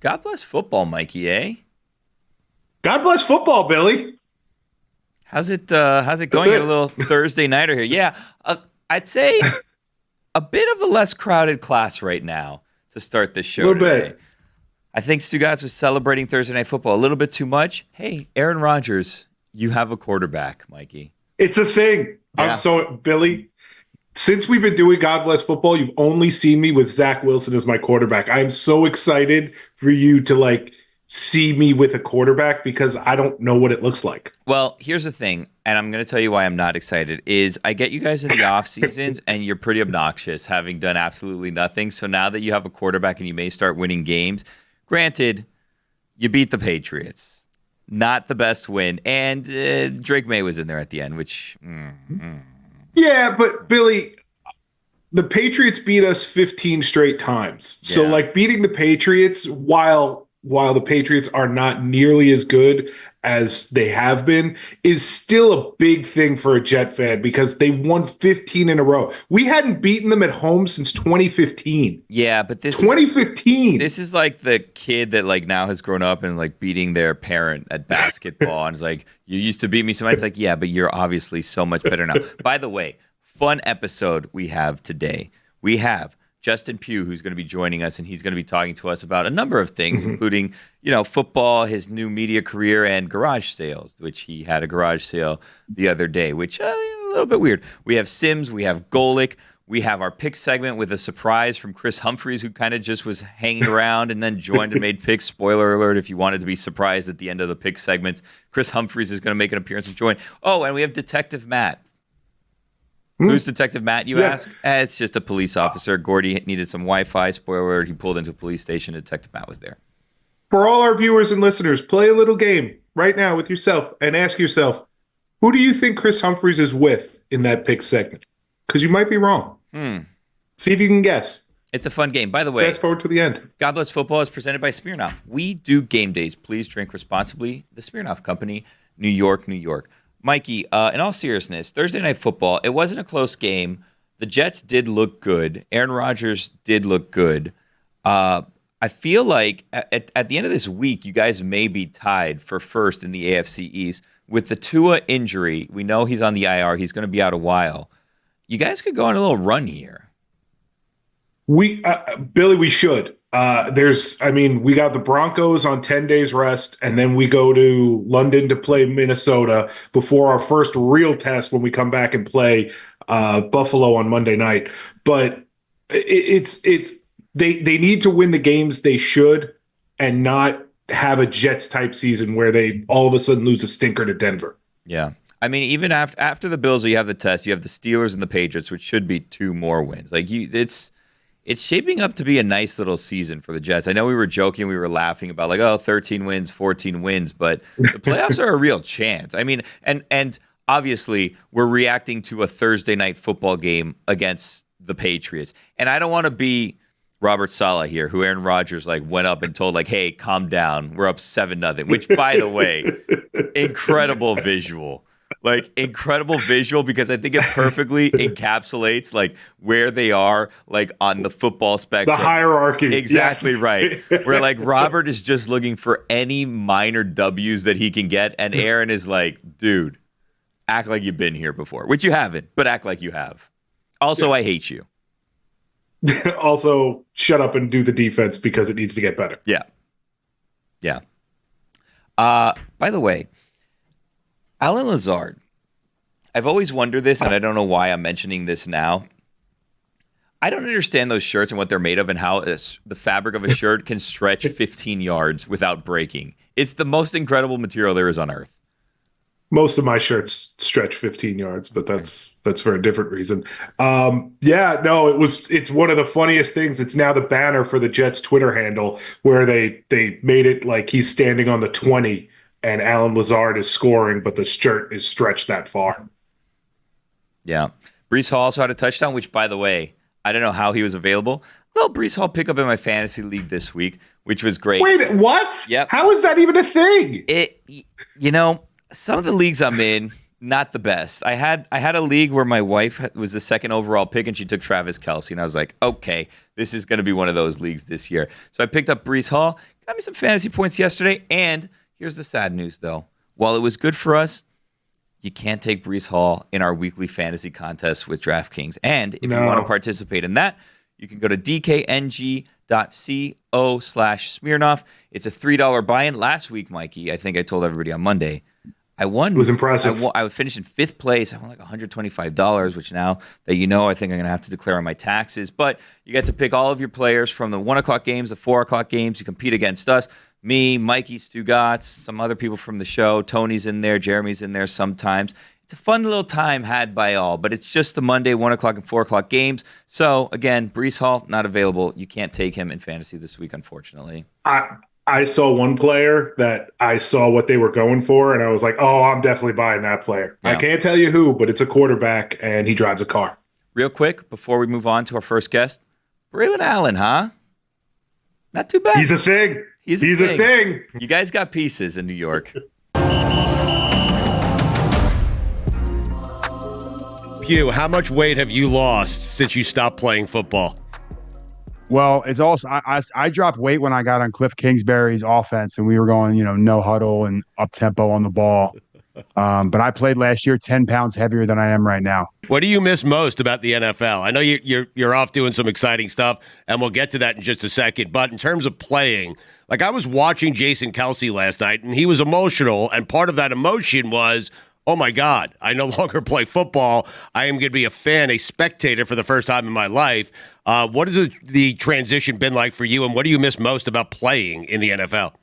God bless football, Mikey, eh? God bless football, Billy. How's it going at a little Thursday nighter here? Yeah, I'd say a bit of a less crowded class right now to start the show today. Bit. I think Stugotz was celebrating Thursday Night Football a little bit too much. Hey, Aaron Rodgers, you have a quarterback, Mikey. It's a thing. Yeah. Billy, since we've been doing God Bless Football, you've only seen me with Zach Wilson as my quarterback. I am so excited for you to see me with a quarterback because I don't know what it looks like. Well, here's the thing, and I'm going to tell you why I'm not excited, is I get you guys in the off seasons, and you're pretty obnoxious, having done absolutely nothing. So now that you have a quarterback and you may start winning games, granted, you beat the Patriots. Not the best win. And Drake May was in there at the end, which... Yeah, but Billy, the Patriots beat us 15 straight times. Yeah. So, beating the Patriots, while the Patriots are not nearly as good as they have been, is still a big thing for a Jet fan because they won 15 in a row. We hadn't beaten them at home since 2015. Yeah, but this 2015. This is like the kid that now has grown up and beating their parent at basketball and is like, you used to beat me so much. It's like, yeah, but you're obviously so much better now. By the way, fun episode we have today. We have Justin Pugh, who's going to be joining us, and he's going to be talking to us about a number of things, including, football, his new media career, and garage sales, which he had a garage sale the other day, which a little bit weird. We have Sims, we have Golic, we have our pick segment with a surprise from Chris Humphreys, who kind of just was hanging around and then joined and made picks. Spoiler alert, if you wanted to be surprised at the end of the pick segments, Chris Humphreys is going to make an appearance and join. Oh, and we have Detective Matt. Who's Detective Matt, you ask? It's just a police officer. Gordy needed some Wi-Fi. Spoiler alert, he pulled into a police station. Detective Matt was there. For all our viewers and listeners, play a little game right now with yourself and ask yourself, who do you think Chris Humphreys is with in that pick segment? Because you might be wrong. See if you can guess. It's a fun game. By the way, fast forward to the end. God Bless Football is presented by Smirnoff. We do game days. Please drink responsibly. The Smirnoff Company, New York, New York. Mikey, in all seriousness, Thursday Night Football, it wasn't a close game. The Jets did look good. Aaron Rodgers did look good. I feel like at the end of this week, you guys may be tied for first in the AFC East. With the Tua injury, we know he's on the IR. He's going to be out a while. You guys could go on a little run here. Billy, we should. We got the Broncos on 10 days rest, and then we go to London to play Minnesota before our first real test when we come back and play Buffalo on Monday night. But they need to win the games they should and not have a Jets type season where they all of a sudden lose a stinker to Denver. Yeah. I mean, even after the Bills, you have the test, you have the Steelers and the Patriots, which should be 2 more wins. It's shaping up to be a nice little season for the Jets. I know we were joking, we were laughing about 13 wins, 14 wins, but the playoffs are a real chance. I mean, and obviously we're reacting to a Thursday night football game against the Patriots. And I don't want to be Robert Saleh here, who Aaron Rodgers went up and told hey, calm down. We're up 7-0, which by the way, incredible visual. Incredible visual because I think it perfectly encapsulates where they are on the football spectrum. The hierarchy. Exactly yes. Right. Where Robert is just looking for any minor W's that he can get, and Aaron is dude, act like you've been here before, which you haven't, but act like you have. Also, I hate you. Also, shut up and do the defense because it needs to get better. Yeah. Yeah. By the way, Allen Lazard, I've always wondered this, and I don't know why I'm mentioning this now. I don't understand those shirts and what they're made of and how the fabric of a shirt can stretch 15 yards without breaking. It's the most incredible material there is on earth. Most of my shirts stretch 15 yards, but that's for a different reason. It's one of the funniest things. It's now the banner for the Jets Twitter handle where they made it like he's standing on the 20 and Allen Lazard is scoring, but the shirt is stretched that far. Yeah. Breece Hall also had a touchdown, which, by the way, I don't know how he was available. Well, Breece Hall pick up in my fantasy league this week, which was great. Wait, what? Yep. How is that even a thing? Some of the leagues I'm in, Not the best. I had a league where my wife was the second overall pick, and she took Travis Kelce, and I was like, okay, this is going to be one of those leagues this year. So I picked up Breece Hall, got me some fantasy points yesterday, and here's the sad news, though. While it was good for us, you can't take Breece Hall in our weekly fantasy contest with DraftKings. And if you want to participate in that, you can go to dkng.co/Smirnoff. It's a $3 buy-in. Last week, Mikey, I think I told everybody on Monday, I won. It was impressive. I finished in 5th place. I won like $125, which now that you know, I think I'm going to have to declare on my taxes. But you get to pick all of your players from the 1 o'clock games, the 4 o'clock games. You compete against us. Me, Mikey, Stugotz, some other people from the show. Tony's in there. Jeremy's in there sometimes. It's a fun little time had by all, but it's just the Monday 1 o'clock and 4 o'clock games. So, again, Breece Hall, not available. You can't take him in fantasy this week, unfortunately. I saw one player that I saw what they were going for, and I was like, oh, I'm definitely buying that player. Yeah. I can't tell you who, but it's a quarterback, and he drives a car. Real quick, before we move on to our first guest, Braylon Allen, huh? Not too bad. He's a thing. He's a thing. You guys got pieces in New York. Pugh, how much weight have you lost since you stopped playing football? Well, it's also I dropped weight when I got on Cliff Kingsbury's offense, and we were going, no huddle and up tempo on the ball. But I played last year 10 pounds heavier than I am right now. What do you miss most about the NFL? I know you're off doing some exciting stuff, and we'll get to that in just a second. But in terms of playing, like I was watching Jason Kelce last night, and he was emotional, and part of that emotion was, oh my God, I no longer play football. I am going to be a fan, a spectator for the first time in my life. What has the transition been like for you, and what do you miss most about playing in the NFL?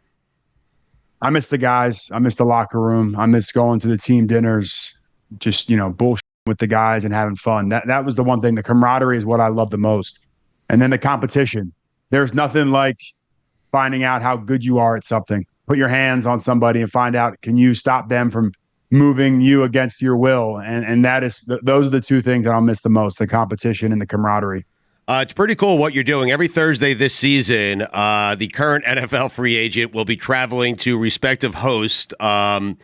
I miss the guys. I miss the locker room. I miss going to the team dinners, just, bullshit with the guys and having fun. That was the one thing. The camaraderie is what I love the most. And then the competition. There's nothing like finding out how good you are at something. Put your hands on somebody and find out, can you stop them from moving you against your will? And that is those are the two things that I'll miss the most, the competition and the camaraderie. It's pretty cool what you're doing. Every Thursday this season, the current NFL free agent will be traveling to respective hosts on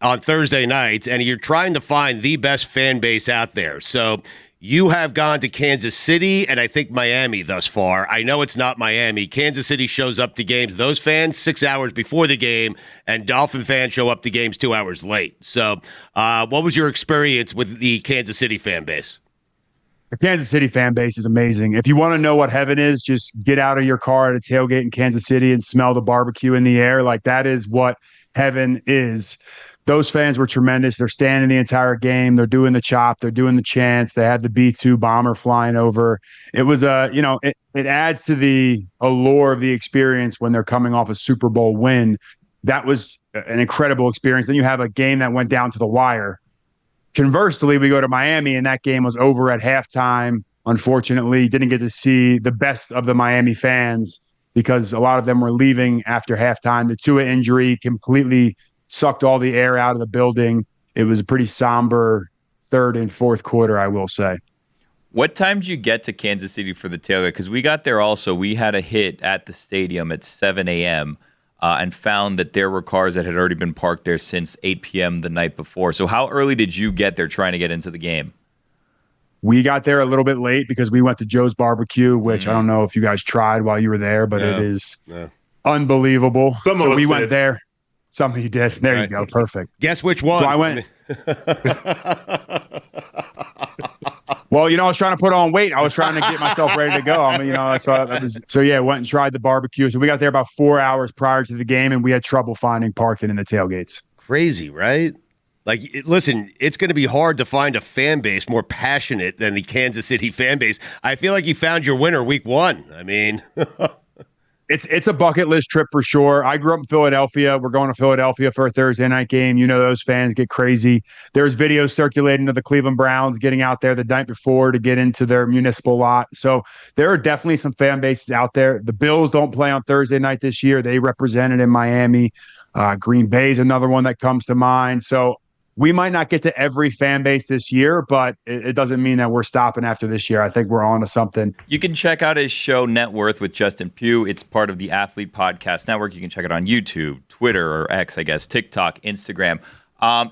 Thursday nights, and you're trying to find the best fan base out there. So you have gone to Kansas City and I think Miami thus far. I know it's not Miami. Kansas City shows up to games, those fans 6 hours before the game, and Dolphin fans show up to games 2 hours late. So what was your experience with the Kansas City fan base? The Kansas City fan base is amazing. If you want to know what heaven is, just get out of your car at a tailgate in Kansas City and smell the barbecue in the air. Like, that is what heaven is. Those fans were tremendous. They're standing the entire game. They're doing the chop. They're doing the chants. They had the B-2 bomber flying over. It was it adds to the allure of the experience when they're coming off a Super Bowl win. That was an incredible experience. Then you have a game that went down to the wire. Conversely, we go to Miami, and that game was over at halftime. Unfortunately, didn't get to see the best of the Miami fans because a lot of them were leaving after halftime. The Tua injury completely sucked all the air out of the building. It was a pretty somber third and fourth quarter, I will say. What time did you get to Kansas City for the tailgate? Because we got there also. We had a hit at the stadium at 7 a.m., and found that there were cars that had already been parked there since 8 p.m. the night before. So how early did you get there trying to get into the game? We got there a little bit late because we went to Joe's Barbecue, which I don't know if you guys tried while you were there, but it is unbelievable. So we went there. Some of you did. There you go. Perfect. Guess which one? So I went. Well, I was trying to put on weight. I was trying to get myself ready to go. Went and tried the barbecue. So we got there about 4 hours prior to the game, and we had trouble finding parking in the tailgates. Crazy, right? Listen, it's going to be hard to find a fan base more passionate than the Kansas City fan base. I feel like you found your winner week one. I mean... It's a bucket list trip for sure. I grew up in Philadelphia. We're going to Philadelphia for a Thursday night game. Those fans get crazy. There's videos circulating of the Cleveland Browns getting out there the night before to get into their municipal lot. So there are definitely some fan bases out there. The Bills don't play on Thursday night this year. They represented in Miami. Green Bay is another one that comes to mind. So we might not get to every fan base this year, but it doesn't mean that we're stopping after this year. I think we're on to something. You can check out his show, Net Worth with Justin Pugh. It's part of the Athlete Podcast Network. You can check it on YouTube, Twitter, or X, I guess, TikTok, Instagram.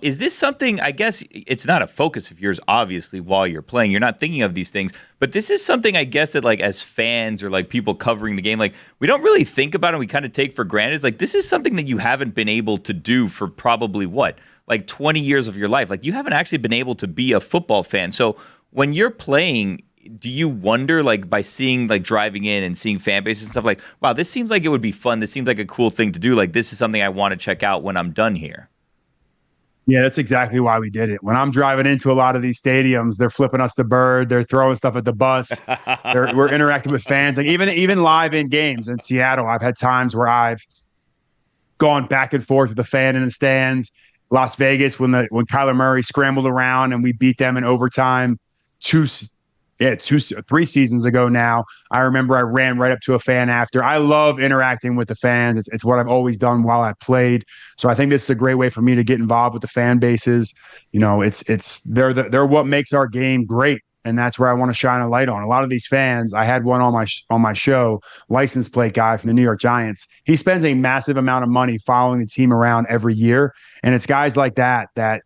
Is this something, I guess it's not a focus of yours, obviously, while you're playing. You're not thinking of these things, but this is something I guess that like as fans or like people covering the game, like we don't really think about and we kind of take for granted. It's like this is something that you haven't been able to do for probably like 20 years of your life. Like you haven't actually been able to be a football fan. So when you're playing, do you wonder, like by seeing, like driving in and seeing fan bases and stuff, like, wow, this seems like it would be fun. This seems like a cool thing to do. Like this is something I want to check out when I'm done here. Yeah, that's exactly why we did it. When I'm driving into a lot of these stadiums, they're flipping us the bird. They're throwing stuff at the bus. We're interacting with fans. Like even live in games in Seattle, I've had times where I've gone back and forth with the fan in the stands. Las Vegas, when Kyler Murray scrambled around and we beat them in overtime, 3 seasons ago now. I remember I ran right up to a fan after. I love interacting with the fans. It's what I've always done while I played. So I think this is a great way for me to get involved with the fan bases. You know, they're what makes our game great. And that's where I want to shine a light on. A lot of these fans, I had one on my show, license plate guy from the New York Giants. He spends a massive amount of money following the team around every year. And it's guys like that I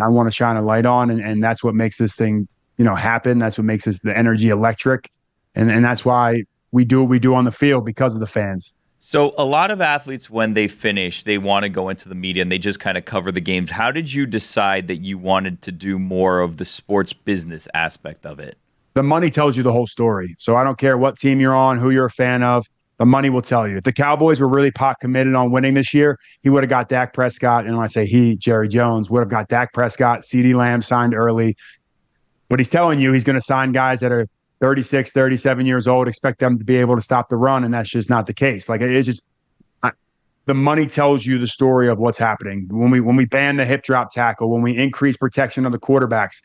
want to shine a light on. And that's what makes this thing happen. That's what makes the energy electric. And that's why we do what we do on the field, because of the fans. So a lot of athletes, when they finish, they want to go into the media and they just kind of cover the games. How did you decide that you wanted to do more of the sports business aspect of it? The money tells you the whole story. So I don't care what team you're on, who you're a fan of, the money will tell you. If the Cowboys were really pot committed on winning this year, he would have got Dak Prescott. And when I say he, Jerry Jones would have got Dak Prescott, CeeDee Lamb signed early. But he's telling you he's going to sign guys that are 36, 37 years old, expect them to be able to stop the run, and that's just not the case. Like, it's just the money tells you the story of what's happening. When we ban the hip drop tackle, when we increase protection of the quarterbacks,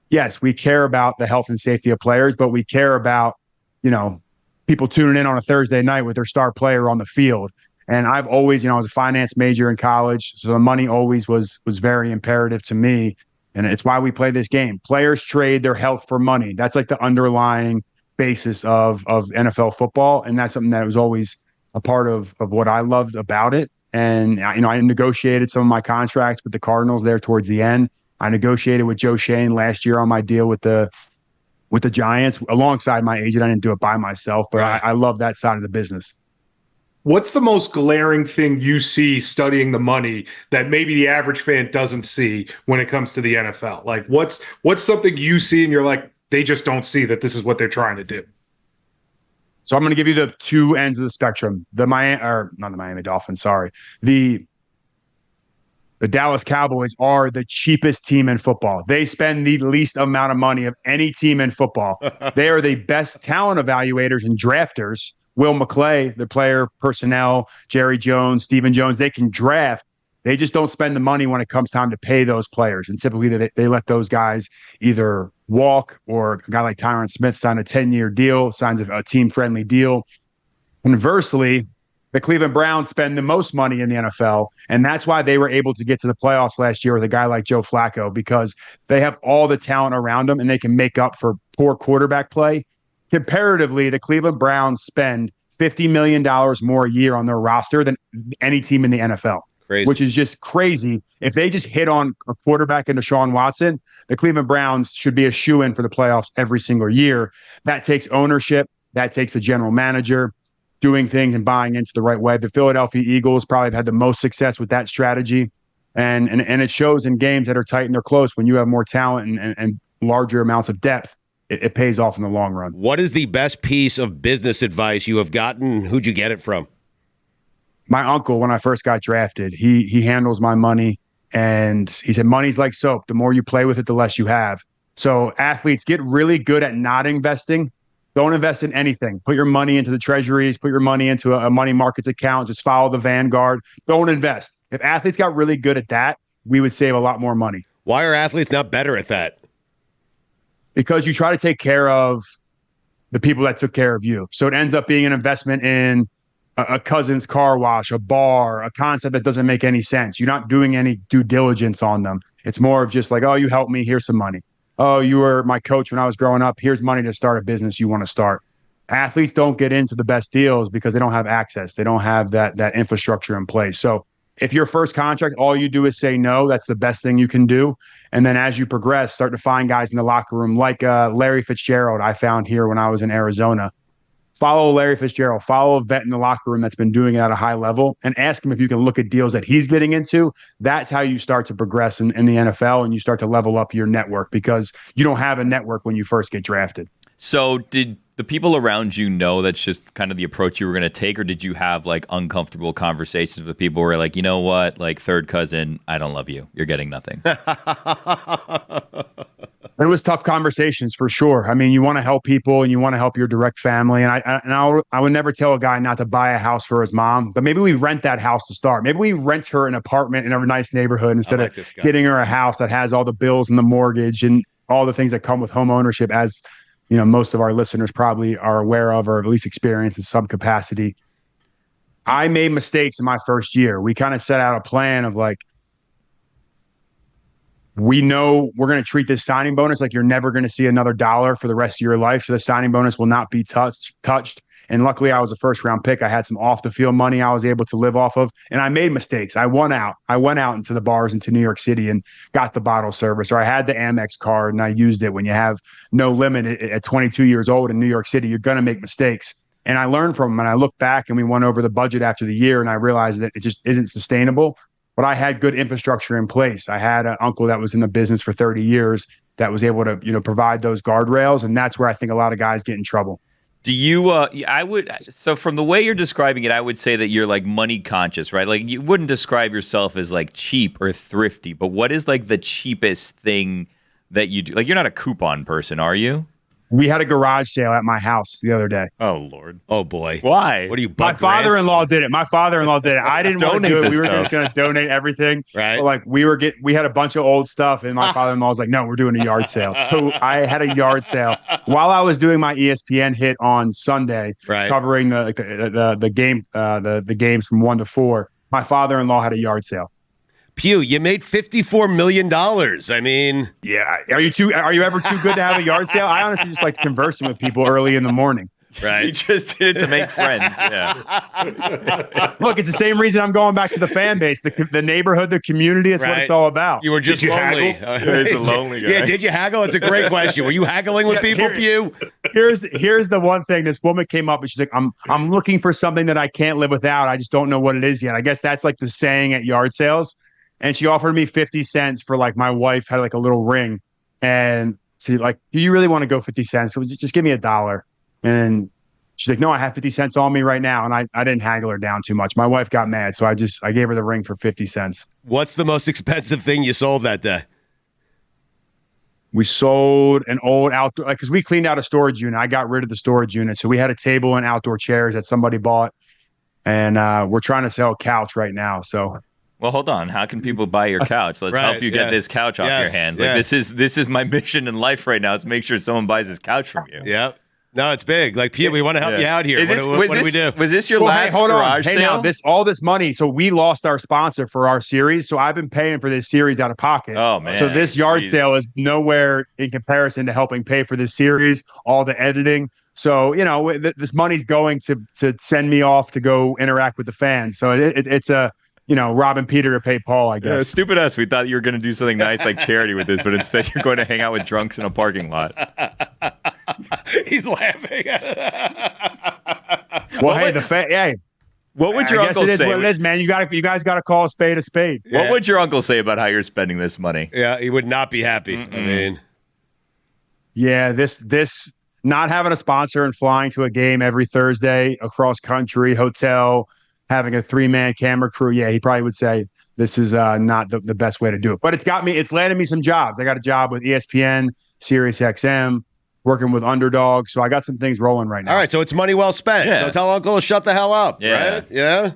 yes, we care about the health and safety of players, but we care about, people tuning in on a Thursday night with their star player on the field. And I've always, I was a finance major in college, so the money always was very imperative to me. And it's why we play this game. Players trade their health for money. That's like the underlying basis of NFL football. And that's something that was always a part of what I loved about it. And, I negotiated some of my contracts with the Cardinals there towards the end. I negotiated with Joe Shane last year on my deal with the Giants alongside my agent. I didn't do it by myself, but I love that side of the business. What's the most glaring thing you see studying the money that maybe the average fan doesn't see when it comes to the NFL? Like, what's something you see and you're like, they just don't see that this is what they're trying to do? So I'm going to give you the two ends of the spectrum. Not the Miami Dolphins, sorry. The Dallas Cowboys are the cheapest team in football. They spend the least amount of money of any team in football. They are the best talent evaluators and drafters. Will McClay, the player personnel, Jerry Jones, Stephen Jones, they can draft. They just don't spend the money when it comes time to pay those players. And typically they let those guys either walk, or a guy like Tyron Smith sign a 10-year deal, signs a team-friendly deal. Conversely, the Cleveland Browns spend the most money in the NFL, and that's why they were able to get to the playoffs last year with a guy like Joe Flacco, because they have all the talent around them and they can make up for poor quarterback play. Comparatively, the Cleveland Browns spend $50 million more a year on their roster than any team in the NFL, Crazy. Which is just crazy. If they just hit on a quarterback in Deshaun Watson, the Cleveland Browns should be a shoo-in for the playoffs every single year. That takes ownership. That takes the general manager doing things and buying into the right way. The Philadelphia Eagles probably have had the most success with that strategy. And it shows in games that are tight and they're close. When you have more talent and larger amounts of depth, it pays off in the long run. What is the best piece of business advice you have gotten? Who'd you get it from? My uncle, when I first got drafted, he handles my money, and he said, money's like soap. The more you play with it, the less you have. So athletes, get really good at not investing. Don't invest in anything. Put your money into the treasuries, put your money into a money markets account, just follow the Vanguard. Don't invest. If athletes got really good at that, we would save a lot more money. Why are athletes not better at that? Because you try to take care of the people that took care of you. So it ends up being an investment in a cousin's car wash, a bar, a concept that doesn't make any sense. You're not doing any due diligence on them. It's more of just like, oh, you helped me, here's some money. Oh, you were my coach when I was growing up, here's money to start a business you want to start. Athletes don't get into the best deals because they don't have access. They don't have that infrastructure in place. So if your first contract, all you do is say no, that's the best thing you can do. And then as you progress, start to find guys in the locker room like Larry Fitzgerald I found here when I was in Arizona. Follow Larry Fitzgerald, follow a vet in the locker room that's been doing it at a high level, and ask him if you can look at deals that he's getting into. That's how you start to progress in the NFL, and you start to level up your network, because you don't have a network when you first get drafted. So did the people around you know that's just kind of the approach you were going to take, or did you have like uncomfortable conversations with people where like, you know what, like third cousin, I don't love you. You're getting nothing. It was tough conversations for sure. I mean, you want to help people and you want to help your direct family. And I would never tell a guy not to buy a house for his mom, but maybe we rent that house to start. Maybe we rent her an apartment in a nice neighborhood instead of getting her a house that has all the bills and the mortgage and all the things that come with home ownership, as you know, most of our listeners probably are aware of, or at least experience in some capacity. I made mistakes in my first year. We kind of set out a plan of like, we know we're going to treat this signing bonus like you're never going to see another dollar for the rest of your life. So the signing bonus will not be touched. And luckily I was a first round pick. I had some off the field money I was able to live off of, and I made mistakes. I went out into the bars into New York City and got the bottle service, or I had the Amex card and I used it. When you have no limit at 22 years old in New York City, you're going to make mistakes. And I learned from them, and I looked back and we went over the budget after the year, and I realized that it just isn't sustainable. But I had good infrastructure in place. I had an uncle that was in the business for 30 years that was able to, provide those guardrails. And that's where I think a lot of guys get in trouble. Do you, so from the way you're describing it, I would say that you're like money conscious, right? Like you wouldn't describe yourself as like cheap or thrifty, but what is like the cheapest thing that you do? Like you're not a coupon person, are you? We had a garage sale at my house the other day. Oh, Lord. Oh, boy. Why? What are you, My father-in-law did it. I didn't want to do it. We were just going to donate everything. Right. But like we had a bunch of old stuff, and my father-in-law was like, no, we're doing a yard sale. So I had a yard sale while I was doing my ESPN hit on Sunday, covering the games from 1 to 4. My father-in-law had a yard sale. Pugh, you made $54 million. I mean, yeah. Are you ever too good to have a yard sale? I honestly just like conversing with people early in the morning. Right. You just did it to make friends. Yeah. Look, it's the same reason I'm going back to the fan base, the neighborhood, the community. It's what it's all about. You were just lonely. He's a lonely guy. Yeah, did you haggle? It's a great question. Were you haggling with people, Pugh? Here's the one thing. This woman came up and she's like, I'm looking for something that I can't live without. I just don't know what it is yet. I guess that's like the saying at yard sales. And she offered me 50 cents for like, my wife had like a little ring, and she's like, do you really want to go 50 cents? So just give me $1. And she's like, no, I have 50 cents on me right now. And I didn't haggle her down too much. My wife got mad. So I gave her the ring for 50 cents. What's the most expensive thing you sold that day? We sold an old outdoor, because we cleaned out a storage unit. I got rid of the storage unit. So we had a table and outdoor chairs that somebody bought. And we're trying to sell a couch right now. So. Well, hold on. How can people buy your couch? Let's help you get this couch off your hands. Like this is my mission in life right now, is make sure someone buys this couch from you. Yeah. No, it's big. Like, Pugh, we want to help you out here. What do we do? Was this your last garage sale? Now, all this money. So we lost our sponsor for our series. So I've been paying for this series out of pocket. Oh, man. So this yard sale is nowhere in comparison to helping pay for this series, all the editing. So, this money's going to send me off to go interact with the fans. So it's a, robbing Peter to pay Paul, I guess. Yeah, stupid us. We thought you were going to do something nice like charity with this, but instead you're going to hang out with drunks in a parking lot. He's laughing. Well, hey, what would your uncle say? It is what it is, man. You guys got to call a spade a spade. What would your uncle say about how you're spending this money? Yeah, he would not be happy. I mean, yeah, this not having a sponsor and flying to a game every Thursday across country, hotel, having a 3-man camera crew. Yeah, he probably would say this is not the best way to do it. But it's landed me some jobs. I got a job with ESPN, SiriusXM, working with Underdog. So I got some things rolling right now. All right, so it's money well spent. Yeah. So tell Uncle to shut the hell up, right? Yeah.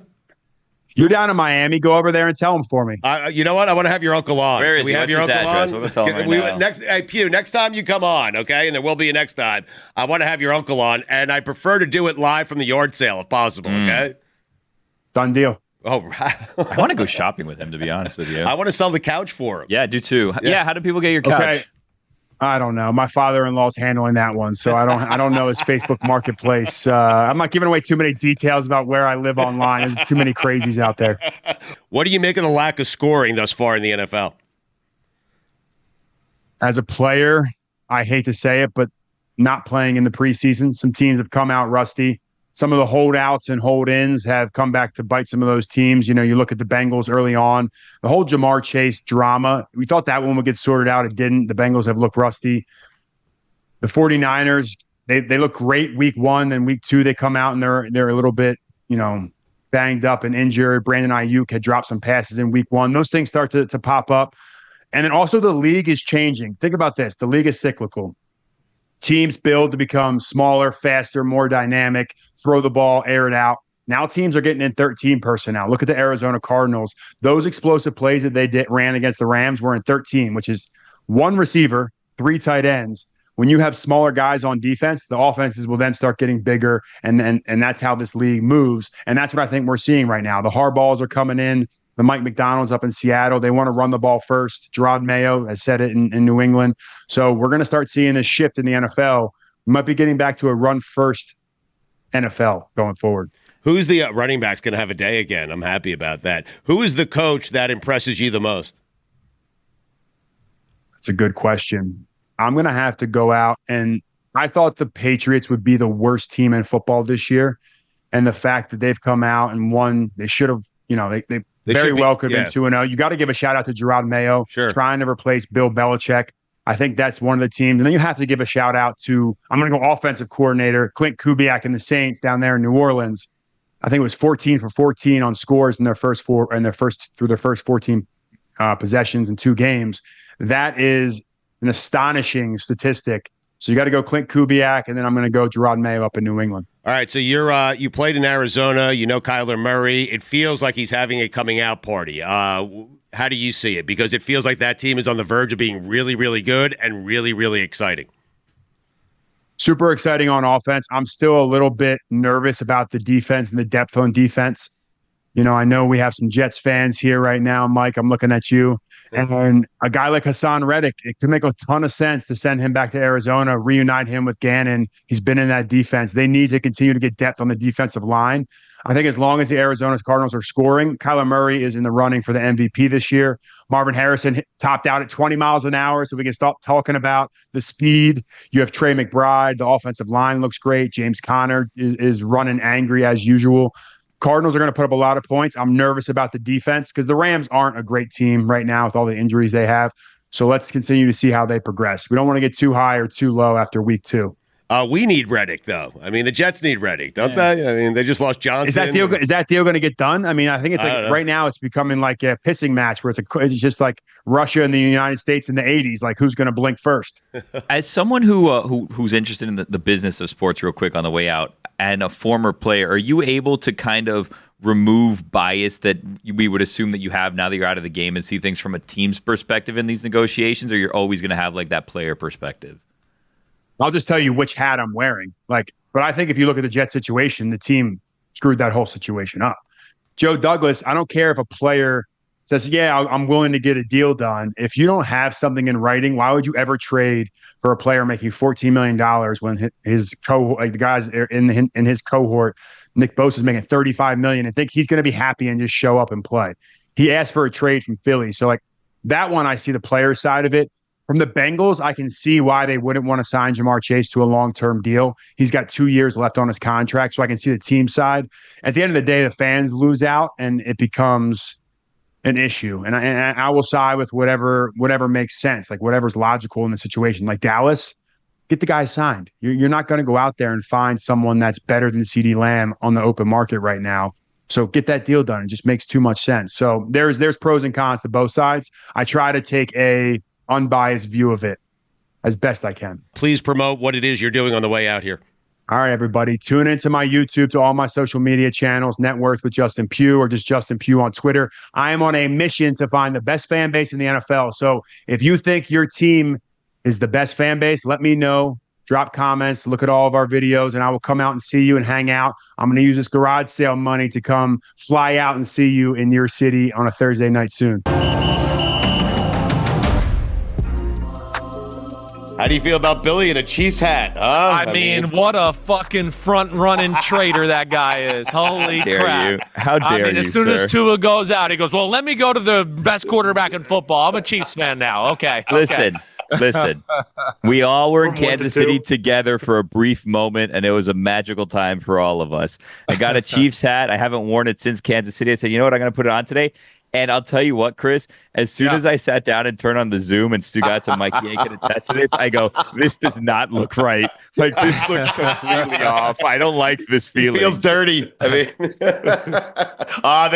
You're down in Miami. Go over there and tell him for me. You know what? I want to have your uncle on. Where is we he? have What's your his uncle address? on? We'll tell him right now. Hey, Pugh, next time you come on, okay, and there will be a next time, I want to have your uncle on, and I prefer to do it live from the yard sale if possible, okay? Done deal. Oh, right. I want to go shopping with him, to be honest with you. I want to sell the couch for him. Yeah, I do too. Yeah, how do people get your couch? Okay. I don't know. My father-in-law's handling that one, so I don't know his Facebook Marketplace. I'm not giving away too many details about where I live online. There's too many crazies out there. What do you make of the lack of scoring thus far in the NFL? As a player, I hate to say it, but not playing in the preseason. Some teams have come out rusty. Some of the holdouts and hold-ins have come back to bite some of those teams. You know, you look at the Bengals early on. The whole Jamar Chase drama, we thought that one would get sorted out. It didn't. The Bengals have looked rusty. The 49ers, they look great week one. Then week two, they come out and they're a little bit, banged up and injured. Brandon Ayuk had dropped some passes in week one. Those things start to pop up. And then also the league is changing. Think about this. The league is cyclical. Teams build to become smaller, faster, more dynamic, throw the ball, air it out. Now teams are getting in 13 personnel. Look at the Arizona Cardinals. Those explosive plays that they ran against the Rams were in 13, which is one receiver, 3 tight ends. When you have smaller guys on defense, the offenses will then start getting bigger, and that's how this league moves. And that's what I think we're seeing right now. The Harbaughs are coming in. The Mike McDonald's up in Seattle. They want to run the ball first. Gerard Mayo has said it in New England. So we're going to start seeing this shift in the NFL. We might be getting back to a run-first NFL going forward. Who's the running back's going to have a day again? I'm happy about that. Who is the coach that impresses you the most? That's a good question. I'm going to have to go out, and I thought the Patriots would be the worst team in football this year. And the fact that they've come out and won, they should have, they very well could have been 2-0. You got to give a shout out to Gerard Mayo, trying to replace Bill Belichick. I think that's one of the teams. And then you have to give a shout out to, I'm going to go offensive coordinator, Clint Kubiak and the Saints down there in New Orleans. I think it was 14 for 14 on scores in their first 14 possessions in 2 games. That is an astonishing statistic. So you got to go Clint Kubiak, and then I'm going to go Gerard Mayo up in New England. All right, so you played in Arizona. You know Kyler Murray. It feels like he's having a coming out party. How do you see it? Because it feels like that team is on the verge of being really, really good and really, really exciting. Super exciting on offense. I'm still a little bit nervous about the defense and the depth on defense. I know we have some Jets fans here right now, Mike. I'm looking at you. And a guy like Hassan Reddick, it could make a ton of sense to send him back to Arizona, reunite him with Gannon. He's been in that defense. They need to continue to get depth on the defensive line. I think as long as the Arizona Cardinals are scoring, Kyler Murray is in the running for the MVP this year. Marvin Harrison topped out at 20 miles an hour, so we can stop talking about the speed. You have Trey McBride. The offensive line looks great. James Conner is running angry as usual. Cardinals are going to put up a lot of points. I'm nervous about the defense because the Rams aren't a great team right now with all the injuries they have. So let's continue to see how they progress. We don't want to get too high or too low after week 2. We need Reddick, though. I mean, the Jets need Reddick, don't they? I mean, they just lost Johnson. Is that deal going to get done? I mean, I think it's like right now it's becoming like a pissing match where it's just like Russia and the United States in the 80s, like who's going to blink first. As someone who's interested in the business of sports real quick on the way out, and a former player, are you able to kind of remove bias that we would assume that you have now that you're out of the game and see things from a team's perspective in these negotiations, or you're always going to have like that player perspective? I'll just tell you which hat I'm wearing. But I think if you look at the Jet situation, the team screwed that whole situation up. Joe Douglas, I don't care if a player says, yeah, I'm willing to get a deal done. If you don't have something in writing, why would you ever trade for a player making $14 million when his cohort, like the guys in his cohort, Nick Bosa is making $35 million, and think he's going to be happy and just show up and play? He asked for a trade from Philly. So like that one, I see the player side of it. From the Bengals, I can see why they wouldn't want to sign Jamar Chase to a long-term deal. He's got 2 years left on his contract, so I can see the team side. At the end of the day, the fans lose out, and it becomes an issue. And I will side with whatever makes sense, like whatever's logical in the situation. Like Dallas, get the guy signed. You're not going to go out there and find someone that's better than CeeDee Lamb on the open market right now. So get that deal done. It just makes too much sense. So there's pros and cons to both sides. I try to take a unbiased view of it as best I can. Please promote what it is you're doing on the way out here. All right, everybody. Tune into my YouTube, to all my social media channels, Net Worth with Justin Pugh, or just Justin Pugh on Twitter. I am on a mission to find the best fan base in the NFL. So if you think your team is the best fan base, let me know. Drop comments, look at all of our videos, and I will come out and see you and hang out. I'm going to use this garage sale money to come fly out and see you in your city on a Thursday night soon. How do you feel about Billy in a Chiefs hat? Huh? I mean, what a fucking front-running traitor that guy is. Holy crap. How dare you, as soon sir. as Tua goes out, he goes, well, let me go to the best quarterback in football. I'm a Chiefs fan now. Okay. Listen. We all were in From 1 to Kansas 2. City together for a brief moment, and it was a magical time for all of us. I got a Chiefs hat. I haven't worn it since Kansas City. I said, you know what? I'm going to put it on today. And I'll tell you what, Chris, as soon as I sat down and turned on the Zoom and Stugotz and Mike Yank can attest to this, I go, this does not look right. Like, this looks completely off. I don't like this feeling. It feels dirty. I mean, there it is. Oh,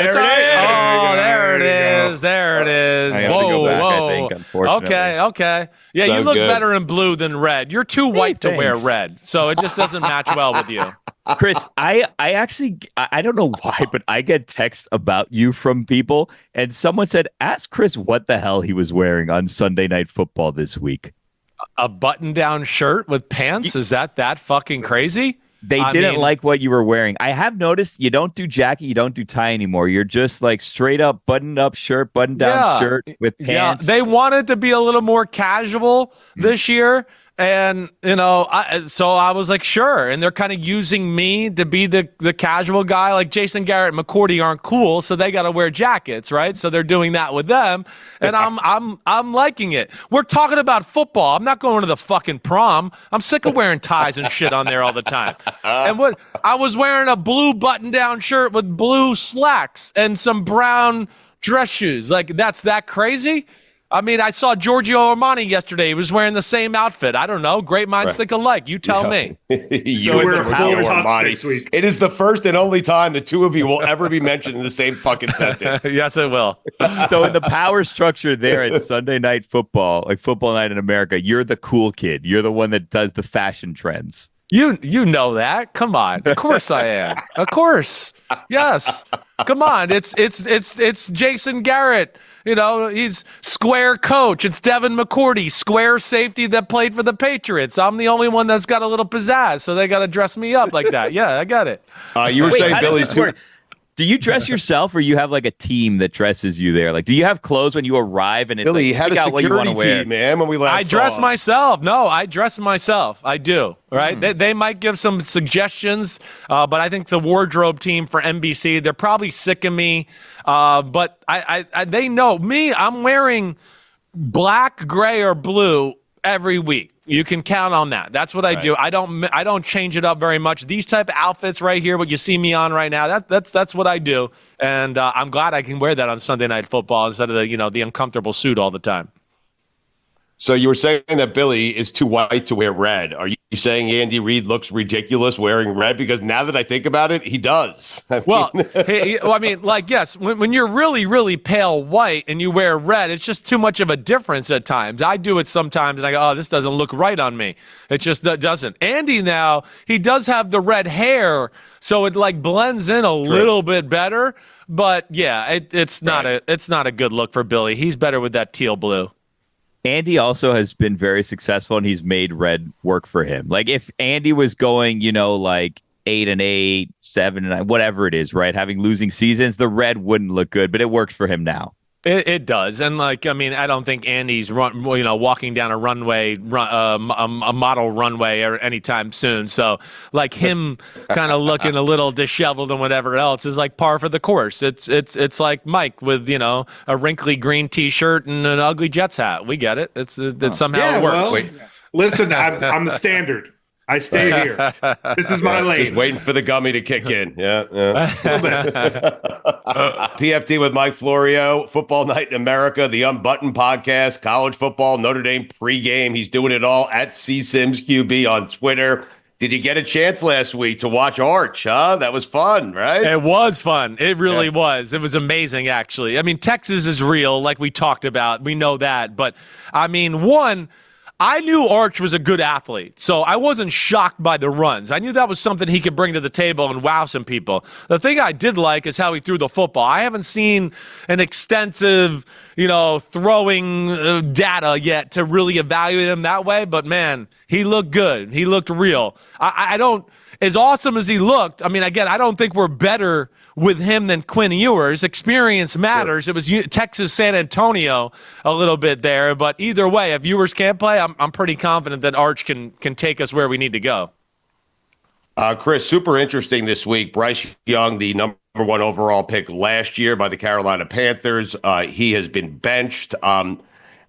there it is. There it is. I have to go back, I think, unfortunately. Okay. Yeah, you Sounds look good. better in blue than red. You're too white to wear thanks. red, so it just doesn't match well with you. Chris, I actually, I don't know why, but I get texts about you from people, and someone said, ask Chris what the hell he was wearing on Sunday Night Football this week. A button-down shirt with pants? Is that fucking crazy? They I didn't mean- like what you were wearing. I have noticed you don't do jacket, you don't do tie anymore. You're just like straight up buttoned up shirt, button down shirt with pants. Yeah, they wanted to be a little more casual this year. And, so I was like, sure. And they're kind of using me to be the casual guy. Like Jason Garrett and McCourty aren't cool, so they got to wear jackets, right? So they're doing that with them. And I'm liking it. We're talking about football. I'm not going to the fucking prom. I'm sick of wearing ties and shit on there all the time. And I was wearing a blue button-down shirt with blue slacks and some brown dress shoes. Like, that's that crazy? I mean, I saw Giorgio Armani yesterday. He was wearing the same outfit. I don't know. Great minds think alike. You tell me. You we're and full Giorgio tux Armani. next week. It is the first and only time the two of you will ever be mentioned in the same fucking sentence. Yes, it will. So in the power structure there at Sunday Night Football, like Football Night in America, you're the cool kid. You're the one that does the fashion trends. You know that. Come on. Of course I am. Of course. Yes. Come on. It's Jason Garrett. He's square coach. It's Devin McCourty, square safety that played for the Patriots. I'm the only one that's got a little pizzazz, so they got to dress me up like that. Yeah, I got it. You were saying how does Billy's this too. work? Do you dress yourself, or you have like a team that dresses you there? Like, do you have clothes when you arrive and it's Billy like, had pick a out what you want security to wear? team, man, when we last I dress saw. myself. No, I dress myself. I do. Right? They might give some suggestions, but I think the wardrobe team for NBC, they're probably sick of me. But I they know me. I'm wearing black, gray, or blue every week. You can count on that. That's what I do. I don't change it up very much. These type of outfits right here, what you see me on right now, that's what I do. And I'm glad I can wear that on Sunday Night Football instead of the uncomfortable suit all the time. So you were saying that Billy is too white to wear red. Are you saying Andy Reid looks ridiculous wearing red? Because now that I think about it, he does. Well, yes, when you're really, really pale white and you wear red, it's just too much of a difference at times. I do it sometimes and I go, oh, this doesn't look right on me. It just doesn't. Andy now, he does have the red hair, so it like blends in a little bit better. But yeah, it's not a good look for Billy. He's better with that teal blue. Andy also has been very successful, and he's made red work for him. Like, if Andy was going, like 8-8, 7-9, whatever it is, right? Having losing seasons, the red wouldn't look good, but it works for him now. It does, and I don't think Andy's walking down a runway, a model runway anytime soon. So, like him, kind of looking a little disheveled and whatever else is like par for the course. It's like Mike with a wrinkly green T-shirt and an ugly Jets hat. We get it. It's somehow it works. Well, listen, I'm the standard. I stay here. This is my lane. Just waiting for the gummy to kick in. Yeah. PFT with Mike Florio, Football Night in America, the Unbuttoned podcast, college football, Notre Dame pregame. He's doing it all at CSimsQB on Twitter. Did you get a chance last week to watch Arch? That was fun, right? It was fun. It really was. It was amazing, actually. Texas is real, like we talked about. We know that. But, I knew Arch was a good athlete, so I wasn't shocked by the runs. I knew that was something he could bring to the table and wow some people. The thing I did like is how he threw the football. I haven't seen an extensive, throwing data yet to really evaluate him that way, but man, He looked good. He looked real. I don't, as awesome as he looked, I mean, again, I don't think we're better with him than Quinn Ewers. Experience matters. Sure. It was Texas San Antonio a little bit there, but either way, if Ewers can't play, I'm pretty confident that Arch can take us where we need to go. Chris, super interesting this week. Bryce Young, the number one overall pick last year by the Carolina Panthers. He has been benched.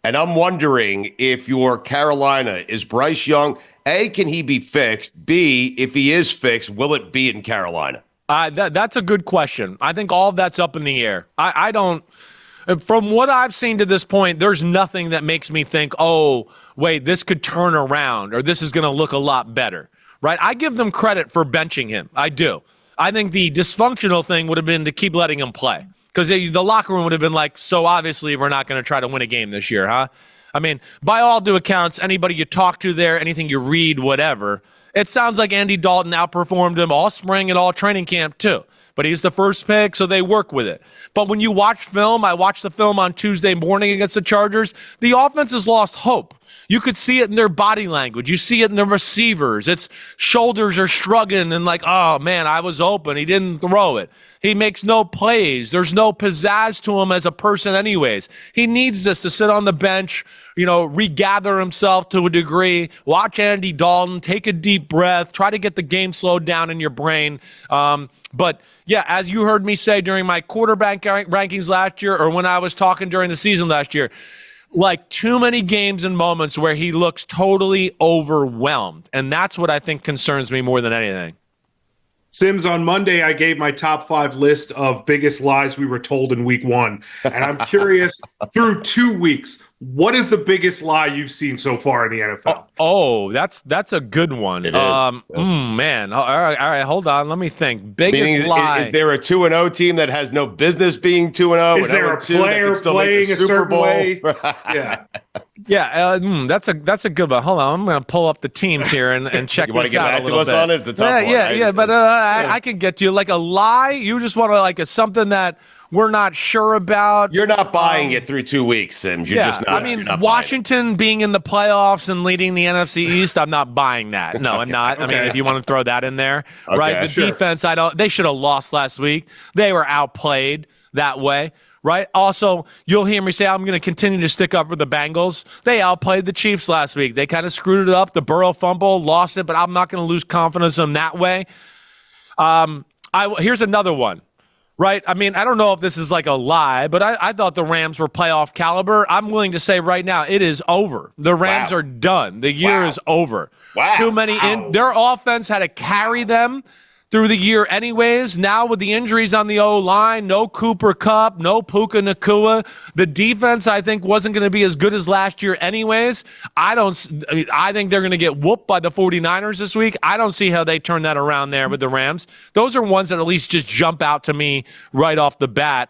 And I'm wondering if you're Carolina, is Bryce Young, A, can he be fixed? B, if he is fixed, will it be in Carolina? That's a good question. I think all of that's up in the air. I don't, from what I've seen to this point, there's nothing that makes me think, oh, wait, this could turn around or this is going to look a lot better, right? I give them credit for benching him. I do. I think the dysfunctional thing would have been to keep letting him play because the locker room would have been like, so obviously we're not going to try to win a game this year, huh? I mean, by all due accounts, anybody you talk to there, anything you read, whatever, it sounds like Andy Dalton outperformed him all spring and all training camp too. But he's the first pick, so they work with it. But when you watch film, I watched the film on Tuesday morning against the Chargers, the offense has lost hope. You could see it in their body language. You see it in the receivers. Its shoulders are shrugging and like, oh, man, I was open. He didn't throw it. He makes no plays. There's no pizzazz to him as a person anyways. He needs this to sit on the bench, regather himself to a degree, watch Andy Dalton, take a deep breath, try to get the game slowed down in your brain. But, yeah, as you heard me say during my quarterback rankings last year or when I was talking during the season last year, like too many games and moments where he looks totally overwhelmed. And that's what I think concerns me more than anything. Sims, on Monday, I gave my top 5 list of biggest lies we were told in week 1. And I'm curious, through 2 weeks, what is the biggest lie you've seen so far in the NFL? Oh, that's a good one. It is. Man. All right, hold on. Let me think. Biggest lie. Is there a 2-0 team that has no business being 2-0? Is there a player playing a certain way? Yeah. Yeah, that's a good one. Hold on, I'm going to pull up the teams here and check you want this to get out back a to little us bit. on it? The top one, right? Yeah, but I can get to you. Like a lie, you just want to like a something that we're not sure about. You're not buying it through 2 weeks, Sims. You're just not. I mean, Washington being in the playoffs and leading the NFC East, I'm not buying that. No, I'm not. I mean, if you want to throw that in there, right? The defense, they should have lost last week. They were outplayed that way. Right. Also, you'll hear me say I'm going to continue to stick up for the Bengals. They outplayed the Chiefs last week. They kind of screwed it up. The Burrow fumble, lost it, but I'm not going to lose confidence in that way. Here's another one. Right. I mean, I don't know if this is like a lie, but I thought the Rams were playoff caliber. I'm willing to say right now it is over. The Rams are done. The year is over. Wow. Too many. Their offense had to carry them through the year anyways. Now with the injuries on the O-line, no Cooper Kupp, no Puka Nacua. The defense, I think, wasn't going to be as good as last year anyways. I think they're going to get whooped by the 49ers this week. I don't see how they turn that around there with the Rams. Those are ones that at least just jump out to me right off the bat.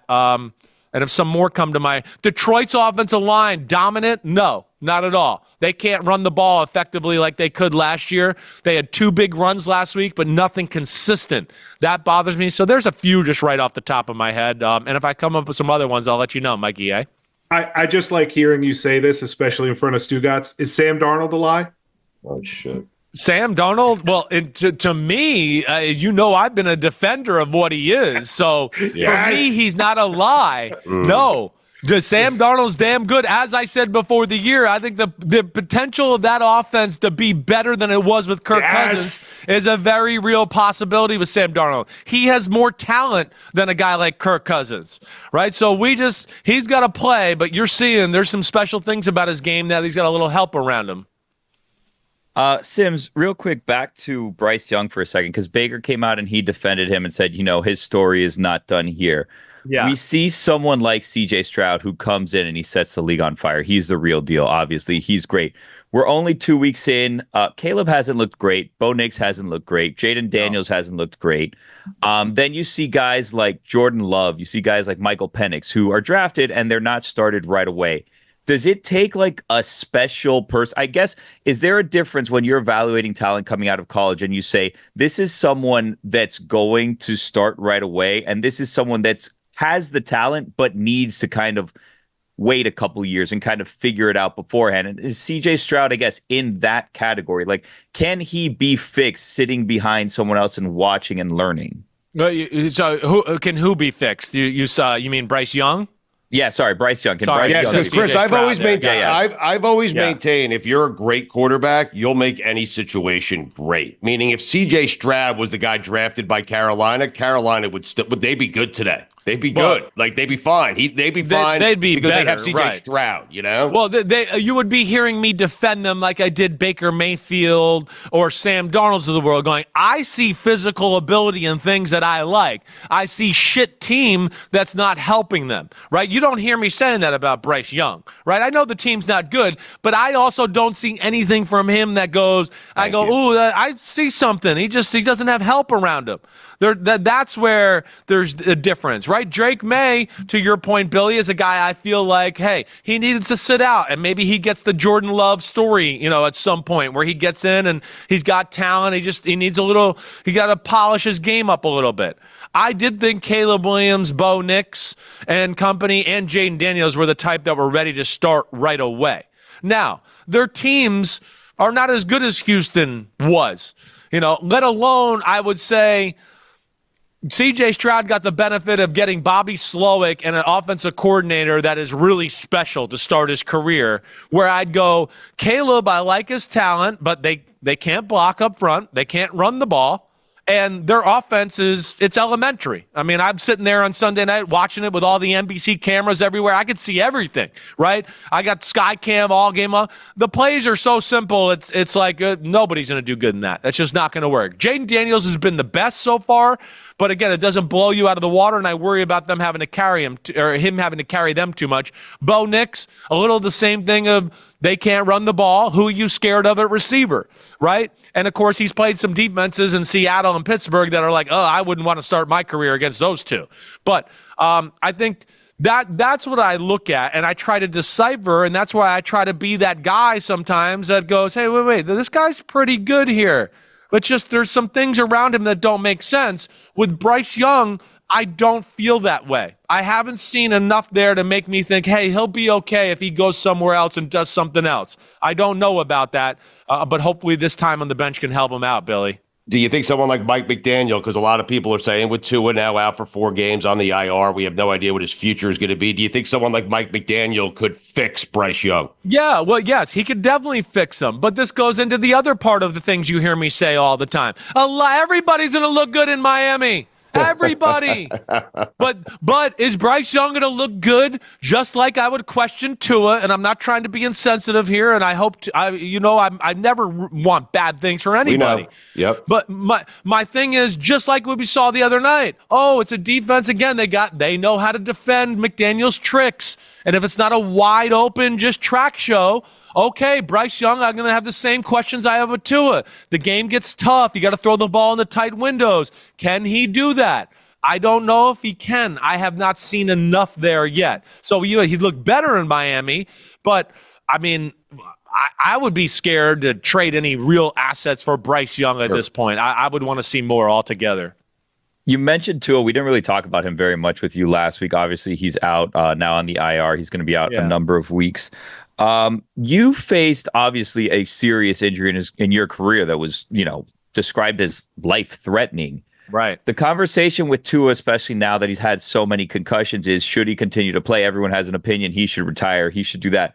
And if some more come to my Detroit's offensive line, dominant? No, not at all. They can't run the ball effectively like they could last year. They had 2 big runs last week, but nothing consistent. That bothers me. So there's a few just right off the top of my head. And if I come up with some other ones, I'll let you know, Mikey. I just like hearing you say this, especially in front of Stugotz. Is Sam Darnold a lie? Oh, shit. Sam Darnold, well, to me, I've been a defender of what he is. So for me, he's not a lie. No. Sam Darnold's damn good. As I said before the year, I think the potential of that offense to be better than it was with Kirk Cousins is a very real possibility with Sam Darnold. He has more talent than a guy like Kirk Cousins, right? So he's got to play, but you're seeing there's some special things about his game now that he's got a little help around him. Sims, real quick, back to Bryce Young for a second, because Baker came out and he defended him and said, his story is not done here. Yeah. We see someone like CJ Stroud who comes in and he sets the league on fire. He's the real deal, obviously. He's great. We're only 2 weeks in. Caleb hasn't looked great. Bo Nix hasn't looked great. Jaden Daniels hasn't looked great. Then you see guys like Jordan Love. You see guys like Michael Penix who are drafted and they're not started right away. Does it take like a special person? I guess, is there a difference when you're evaluating talent coming out of college and you say, this is someone that's going to start right away and this is someone that's has the talent but needs to kind of wait a couple years and kind of figure it out beforehand? And is CJ Stroud, I guess, in that category? Like, can he be fixed sitting behind someone else and watching and learning? So who be fixed? You mean Bryce Young? Yeah, sorry, Bryce Young. Chris, I've always maintained. I've always Yeah. maintained if you're a great quarterback, you'll make any situation great. Meaning, if CJ Stroud was the guy drafted by Carolina, Carolina would they be good today? They'd be good. Like, they'd be fine. They'd be fine. They'd be because better, they have CJ Stroud, you know? Well, you would be hearing me defend them like I did Baker Mayfield or Sam Darnold's of the world, going, I see physical ability and things that I like. I see shit team that's not helping them, right? You don't hear me saying that about Bryce Young, right? I know the team's not good, but I also don't see anything from him that goes, I see something. He doesn't have help around him. That's where there's a difference, right? Drake May, to your point, Billy, is a guy I feel like, hey, he needs to sit out, and maybe he gets the Jordan Love story, at some point where he gets in and he's got talent. He needs he got to polish his game up a little bit. I did think Caleb Williams, Bo Nix, and company, and Jaden Daniels were the type that were ready to start right away. Now, their teams are not as good as Houston was, let alone, I would say, CJ Stroud got the benefit of getting Bobby Slowick and an offensive coordinator that is really special to start his career, where I'd go, Caleb, I like his talent, but they can't block up front. They can't run the ball. And their offense it's elementary. I mean, I'm sitting there on Sunday night watching it with all the NBC cameras everywhere. I could see everything, right? I got Skycam all game long. The plays are so simple. It's like nobody's going to do good in that. That's just not going to work. Jaden Daniels has been the best so far, but again, it doesn't blow you out of the water, and I worry about them having to carry him or him having to carry them too much. Bo Nix, a little the same thing of they can't run the ball. Who are you scared of at receiver, right? And, of course, he's played some defenses in Seattle and Pittsburgh that are like, I wouldn't want to start my career against those two. But I think that's what I look at, and I try to decipher, and that's why I try to be that guy sometimes that goes, hey, wait, this guy's pretty good here. But just there's some things around him that don't make sense. With Bryce Young, I don't feel that way. I haven't seen enough there to make me think, hey, he'll be okay if he goes somewhere else and does something else. I don't know about that, but hopefully this time on the bench can help him out, Billy. Do you think someone like Mike McDaniel, because a lot of people are saying with Tua now out for 4 games on the IR, we have no idea what his future is going to be. Do you think someone like Mike McDaniel could fix Bryce Young? Yeah, well, yes, he could definitely fix him. But this goes into the other part of the things you hear me say all the time. Everybody's going to look good in Miami. Everybody. But is Bryce Young going to look good? Just like I would question Tua, and I'm not trying to be insensitive here, and I hope I never want bad things for anybody. Yep. But my thing is, just like what we saw the other night. Oh, it's a defense again. They know how to defend McDaniel's tricks, and if it's not a wide open just track show, okay, Bryce Young, I'm going to have the same questions I have with Tua. The game gets tough. You got to throw the ball in the tight windows. Can he do that? I don't know if he can. I have not seen enough there yet. So he looked better in Miami, but, I mean, I would be scared to trade any real assets for Bryce Young at this point. I would want to see more altogether. You mentioned Tua. We didn't really talk about him very much with you last week. Obviously, he's out now on the IR. He's going to be out a number of weeks. You faced obviously a serious injury in your career that was, described as life-threatening. Right. The conversation with Tua, especially now that he's had so many concussions, is should he continue to play? Everyone has an opinion. He should retire. He should do that.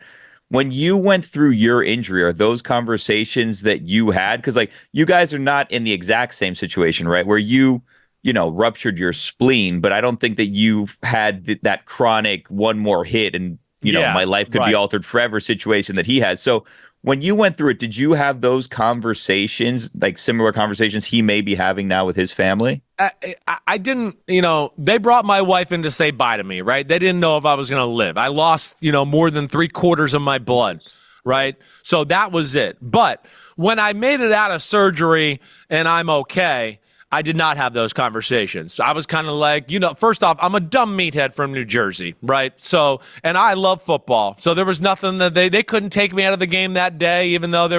When you went through your injury, are those conversations that you had? Because you guys are not in the exact same situation, right? Where you ruptured your spleen, but I don't think that you've had that chronic one more hit and my life could be altered forever situation that he has. So when you went through it, did you have those conversations, like similar conversations he may be having now with his family? I didn't, they brought my wife in to say bye to me, right? They didn't know if I was going to live. I lost, more than 3/4 of my blood, right? So that was it. But when I made it out of surgery and I'm okay, I did not have those conversations. I was kind of like, first off, I'm a dumb meathead from New Jersey, right? So, and I love football. So there was nothing that they couldn't take me out of the game that day, even though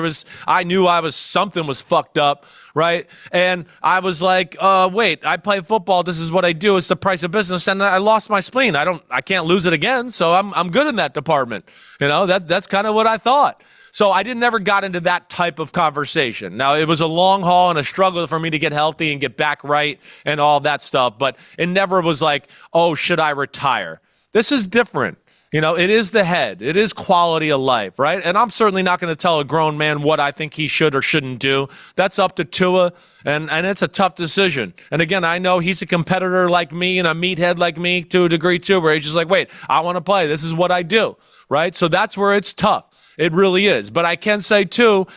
I knew something was fucked up, right? And I was like, wait, I play football. This is what I do. It's the price of business. And I lost my spleen. I can't lose it again. So I'm good in that department. That's kind of what I thought. So I never got into that type of conversation. Now, it was a long haul and a struggle for me to get healthy and get back right and all that stuff, but it never was like, oh, should I retire? This is different. It is the head. It is quality of life, right? And I'm certainly not going to tell a grown man what I think he should or shouldn't do. That's up to Tua, and it's a tough decision. And again, I know he's a competitor like me and a meathead like me to a degree too, where he's just like, wait, I want to play. This is what I do, right? So that's where it's tough. It really is. But I can say, too,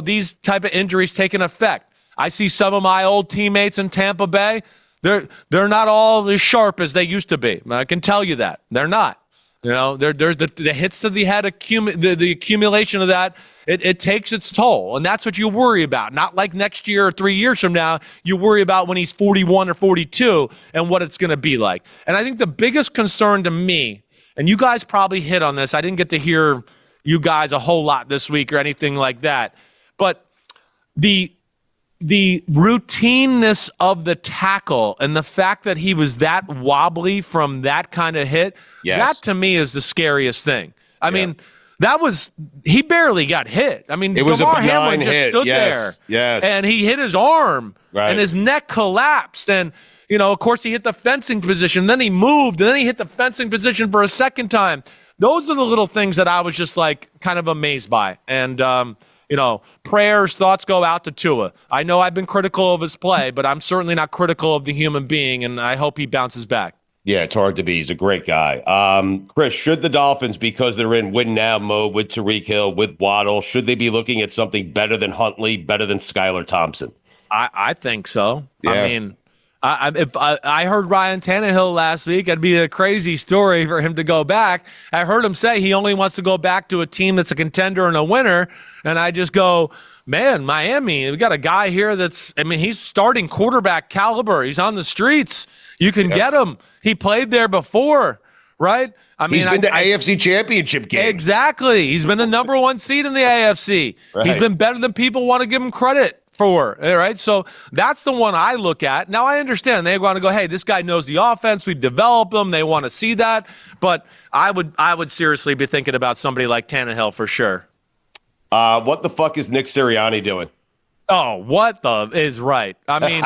these type of injuries take an effect. I see some of my old teammates in Tampa Bay. They're not all as sharp as they used to be. I can tell you that. They're not. There's the hits to the head, the accumulation of that, it takes its toll. And that's what you worry about. Not like next year or 3 years from now. You worry about when he's 41 or 42 and what it's going to be like. And I think the biggest concern to me, and you guys probably hit on this, I didn't get to hear you guys a whole lot this week or anything like that. But the routineness of the tackle and the fact that he was that wobbly from that kind of hit, that to me is the scariest thing. I mean, he barely got hit. I mean, it was Damar a benign Hamlin just hit. stood there. Yes. And he hit his arm right. and his neck collapsed. And, of course, he hit the fencing position. Then he moved, and then he hit the fencing position for a second time. Those are the little things that I was just like kind of amazed by. And, prayers, thoughts go out to Tua. I know I've been critical of his play, but I'm certainly not critical of the human being, and I hope he bounces back. Yeah, it's hard to be. He's a great guy. Chris, should the Dolphins, because they're in win now mode with Tyreek Hill, with Waddle, should they be looking at something better than Huntley, better than Skylar Thompson? I think so. Yeah. I mean, if I heard Ryan Tannehill last week, it'd be a crazy story for him to go back. I heard him say he only wants to go back to a team that's a contender and a winner. And I just go, man, Miami, we got a guy here he's starting quarterback caliber. He's on the streets. You can get him. He played there before, right? I mean, he's been to AFC Championship game. Exactly. He's been the number one seed in the AFC. Right. He's been better than people want to give him credit for, all right? So that's the one I look at. Now, I understand they want to go, hey, this guy knows the offense. We've developed him. They want to see that. But I would seriously be thinking about somebody like Tannehill for sure. What the fuck is Nick Sirianni doing? Oh, what the is right? I mean,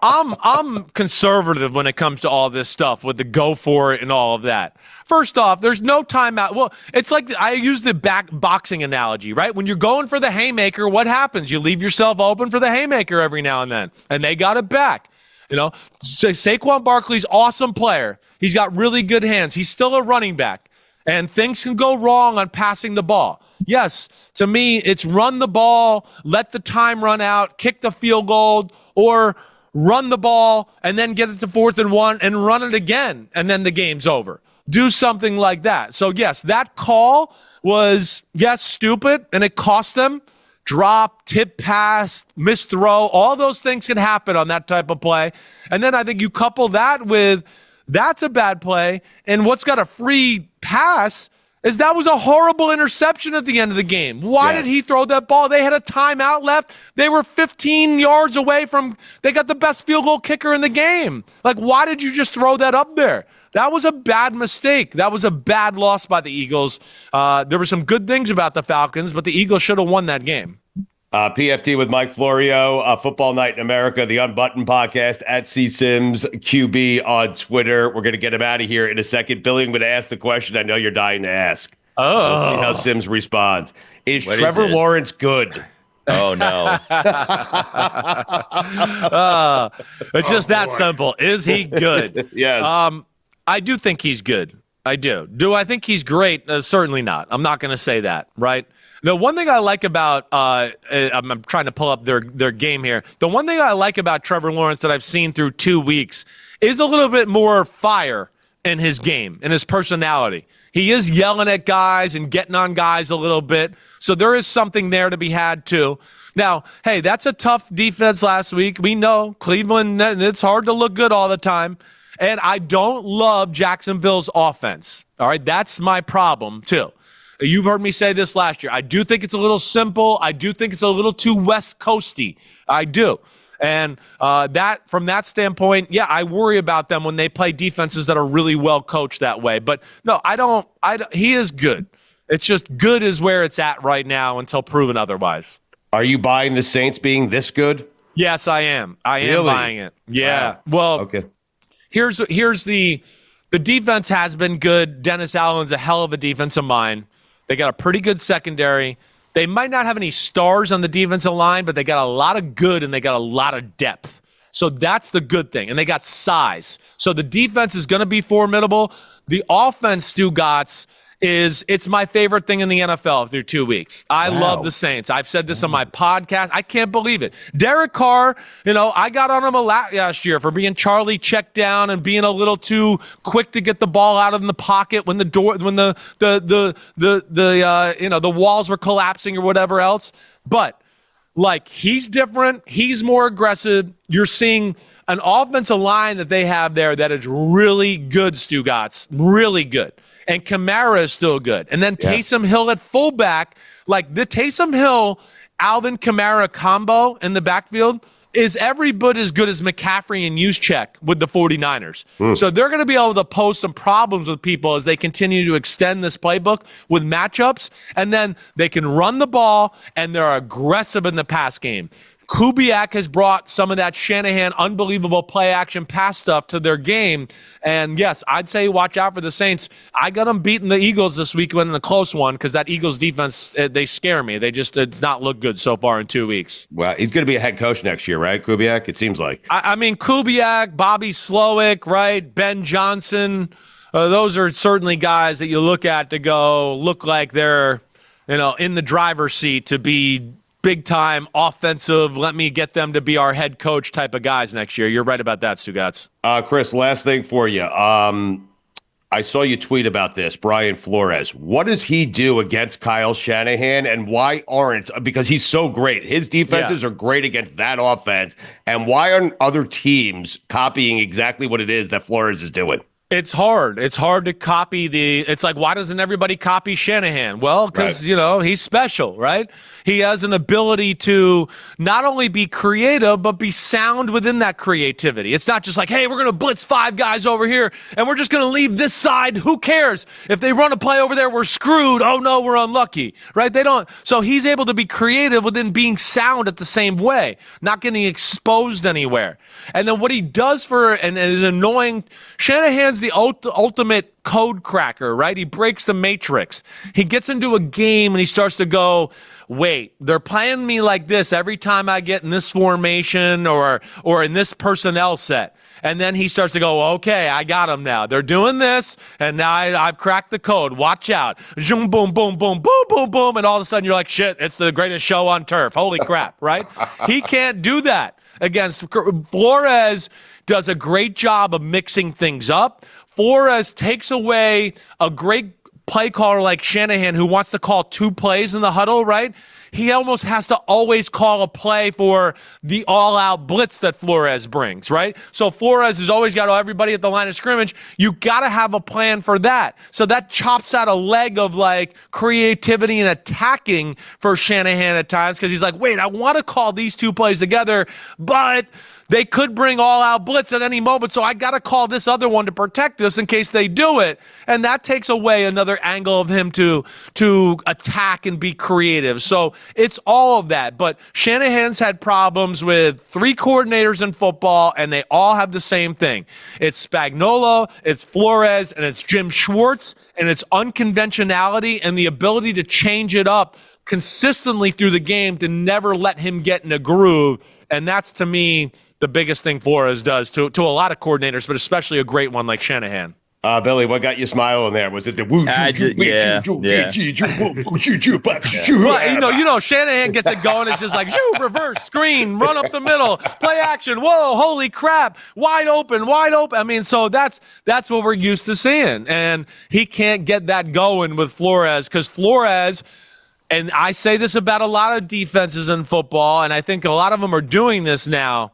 I'm conservative when it comes to all this stuff with the go for it and all of that. First off, there's no timeout. Well, it's like I use the boxing analogy, right? When you're going for the haymaker, what happens? You leave yourself open for the haymaker every now and then, and they got it back. Saquon Barkley's awesome player. He's got really good hands. He's still a running back, and things can go wrong on passing the ball. Yes, to me, it's run the ball, let the time run out, kick the field goal, or run the ball and then get it to 4th and 1 and run it again, and then the game's over. Do something like that. So, yes, that call was, stupid, and it cost them. Drop, tip pass, missed throw, all those things can happen on that type of play. And then I think you couple that with that's a bad play, and what's got a free pass is that was a horrible interception at the end of the game. Why did he throw that ball? They had a timeout left. They were 15 yards away they got the best field goal kicker in the game. Like, why did you just throw that up there? That was a bad mistake. That was a bad loss by the Eagles. There were some good things about the Falcons, but the Eagles should have won that game. PFT with Mike Florio, Football Night in America, the Unbuttoned podcast, at CSimsQB on Twitter. We're going to get him out of here in a second. Billy, I'm going to ask the question I know you're dying to ask. We'll see how Sims responds. Is Trevor Lawrence good? Oh, no. It's just that simple. Is he good? Yes. I do think he's good. I do. Do I think he's great? Certainly not. I'm not going to say that, right? The one thing I like about I'm trying to pull up their game here. The one thing I like about Trevor Lawrence that I've seen through 2 weeks is a little bit more fire in his game, in his personality. He is yelling at guys and getting on guys a little bit. So there is something there to be had too. Now, hey, that's a tough defense last week. We know Cleveland, it's hard to look good all the time. And I don't love Jacksonville's offense. All right, that's my problem too. You've heard me say this last year. I do think it's a little simple. I do think it's a little too West Coasty. I do. And that from that standpoint, yeah, I worry about them when they play defenses that are really well coached that way. But no, I don't. He is good. It's just good is where it's at right now until proven otherwise. Are you buying the Saints being this good? Yes, I am. I am buying it. Yeah. Wow. Well, okay. Here's the defense has been good. Dennis Allen's a hell of a defensive mind. They got a pretty good secondary. They might not have any stars on the defensive line, but they got a lot of good and they got a lot of depth. So that's the good thing. And they got size. So the defense is going to be formidable. The offense, Stugotz, it's my favorite thing in the NFL through 2 weeks. I love the Saints. I've said this on my podcast. I can't believe it. Derek Carr, I got on him a lot last year for being Charlie checked down and being a little too quick to get the ball out of the pocket when the walls were collapsing or whatever else. But he's different. He's more aggressive. You're seeing an offensive line that they have there that is really good, Stugotz. Really good. And Kamara is still good. And then Taysom Hill at fullback, the Taysom Hill, Alvin Kamara combo in the backfield is every bit as good as McCaffrey and Juszczyk with the 49ers. So they're going to be able to pose some problems with people as they continue to extend this playbook with matchups. And then they can run the ball, and they're aggressive in the pass game. Kubiak has brought some of that Shanahan unbelievable play action pass stuff to their game. And yes, I'd say watch out for the Saints. I got them beating the Eagles this weekend in a close one because that Eagles defense, they scare me. It's not looked good so far in 2 weeks. Well, he's going to be a head coach next year, right, Kubiak? It seems like. I mean, Kubiak, Bobby Slowick, right? Ben Johnson. Those are certainly guys that you look at to look like they're, in the driver's seat to be big time offensive, let me get them to be our head coach type of guys next year. You're right about that, Stugotz. Chris, last thing for you. I saw you tweet about this, Brian Flores. What does he do against Kyle Shanahan, and why aren't, because he's so great. His defenses are great against that offense, and why aren't other teams copying exactly what it is that Flores is doing? It's hard. It's hard to copy it's like, why doesn't everybody copy Shanahan? Well, because, he's special, right? He has an ability to not only be creative, but be sound within that creativity. It's not just like, hey, we're going to blitz 5 guys over here, and we're just going to leave this side. Who cares? If they run a play over there, we're screwed. Oh, no, we're unlucky, right? They don't. So he's able to be creative within being sound at the same way, not getting exposed anywhere. And then what he does and is annoying, Shanahan's the ultimate code cracker, right? He breaks the matrix. He gets into a game and he starts to go, wait, they're playing me like this every time I get in this formation or in this personnel set. And then he starts to go, okay, I got them now. They're doing this, and now I've cracked the code. Watch out. Zoom, boom, boom, boom, boom, boom, boom. And all of a sudden you're like, shit, it's the greatest show on turf. Holy crap, right? He can't do that. Flores does a great job of mixing things up. Flores takes away a great play caller like Shanahan who wants to call 2 plays in the huddle, right? He almost has to always call a play for the all-out blitz that Flores brings, right? So Flores has always got everybody at the line of scrimmage. You got to have a plan for that. So that chops out a leg of creativity and attacking for Shanahan at times because he's like, wait, I want to call these 2 plays together, but they could bring all-out blitz at any moment, so I got to call this other one to protect us in case they do it. And that takes away another angle of him to attack and be creative. So it's all of that. But Shanahan's had problems with 3 coordinators in football, and they all have the same thing. It's Spagnuolo, it's Flores, and it's Jim Schwartz, and it's unconventionality and the ability to change it up consistently through the game to never let him get in a groove. And that's, to me, the biggest thing Flores does to a lot of coordinators, but especially a great one like Shanahan. Billy, what got you smiling there? Was it the woo? Well, Shanahan gets it going. It's just like, reverse screen, run up the middle, play action. Whoa, holy crap, wide open. I mean, so that's what we're used to seeing, and he can't get that going with Flores because Flores. And I say this about a lot of defenses in football, and I think a lot of them are doing this now.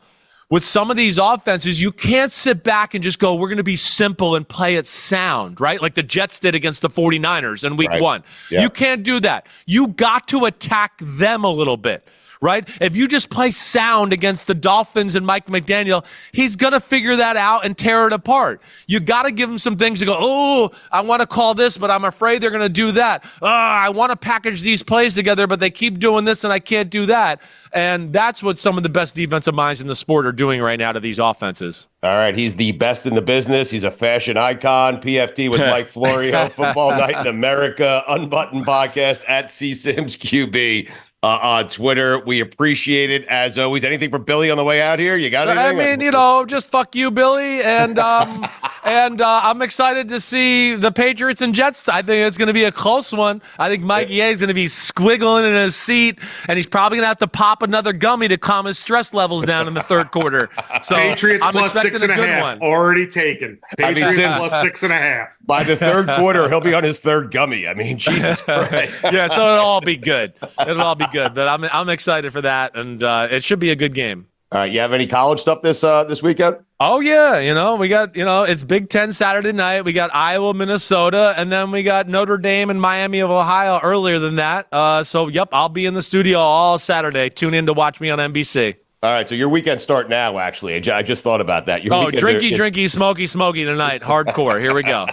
With some of these offenses, you can't sit back and just go, we're going to be simple and play it sound, right? Like the Jets did against the 49ers in week 1. Yeah. You can't do that. You got to attack them a little bit, right? If you just play sound against the Dolphins and Mike McDaniel, he's going to figure that out and tear it apart. You got to give him some things to go, oh, I want to call this, but I'm afraid they're going to do that. Oh, I want to package these plays together, but they keep doing this and I can't do that. And that's what some of the best defensive minds in the sport are doing right now to these offenses. All right, he's the best in the business. He's a fashion icon. PFT with Mike Florio, Football Night in America, Unbuttoned Podcast at CSimsQB. On Twitter. We appreciate it as always. Anything for Billy on the way out here? You got anything? I mean, just fuck you, Billy. And I'm excited to see the Patriots and Jets. I think it's going to be a close one. I think Mike Yeh is going to be squiggling in his seat, and he's probably going to have to pop another gummy to calm his stress levels down in the third quarter. So Patriots I'm plus expecting a good 6.5 one. already taken. Patriots plus 6.5. By the third quarter, he'll be on his third gummy. I mean, Jesus Christ. Yeah, so it'll all be good. It'll all be good, but I'm excited for that, and it should be a good game. All right, you have any college stuff this weekend? Oh yeah, we got it's Big Ten Saturday night. We got Iowa, Minnesota, and then we got Notre Dame and Miami of Ohio earlier than that. So I'll be in the studio all Saturday. Tune in to watch me on NBC. All right, so your weekends start now. Actually, I just thought about that. Drinky, smoky tonight. Hardcore. Here we go.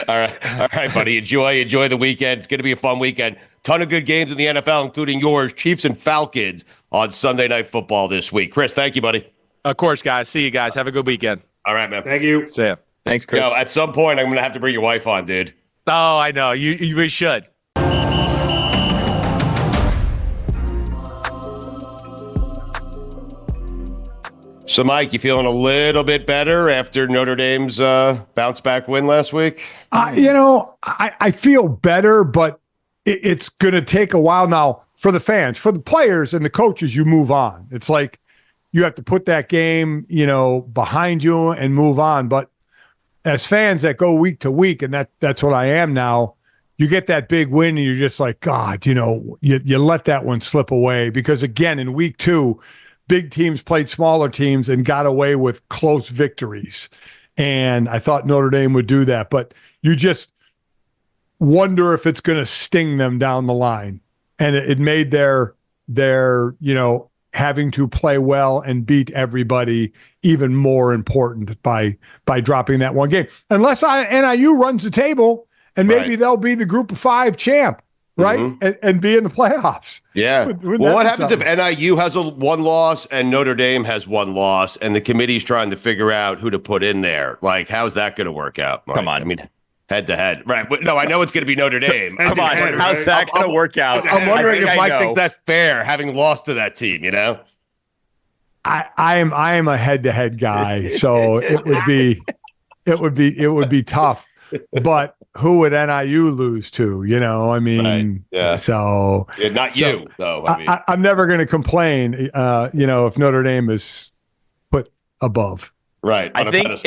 All right, buddy. Enjoy the weekend. It's going to be a fun weekend. Ton of good games in the NFL, including yours, Chiefs and Falcons, on Sunday Night Football this week. Chris, thank you, buddy. Of course, guys. See you guys. Have a good weekend. All right, man. Thank you. See ya. Thanks, Chris. At some point, I'm going to have to bring your wife on, dude. Oh, I know. We should. So, Mike, you feeling a little bit better after Notre Dame's bounce-back win last week? I feel better, but it's going to take a while now for the fans. For the players and the coaches, you move on. It's like you have to put that game, behind you and move on. But as fans that go week to week, and that's what I am now, you get that big win and you're just like, God, you let that one slip away. Because, again, in week 2, big teams played smaller teams and got away with close victories. And I thought Notre Dame would do that. But you just wonder if it's going to sting them down the line. And it made their having to play well and beat everybody even more important by dropping that one game. Unless NIU runs the table and maybe they'll be the Group of 5 champ. Right? Mm-hmm. And be in the playoffs. Yeah. Well, what happens if NIU has one loss and Notre Dame has one loss and the committee's trying to figure out who to put in there? Like, how's that going to work out, Mike? Come on. I mean, head to head. Right. But no, I know it's going to be Notre Dame. Come on. How's that going to work out? I'm wondering if Mike thinks that's fair, having lost to that team, I am a head-to-head guy, so it would be tough. But who would NIU lose to? I mean, right. Yeah. So not you, though. I'm never going to complain. If Notre Dame is put above. Right. I think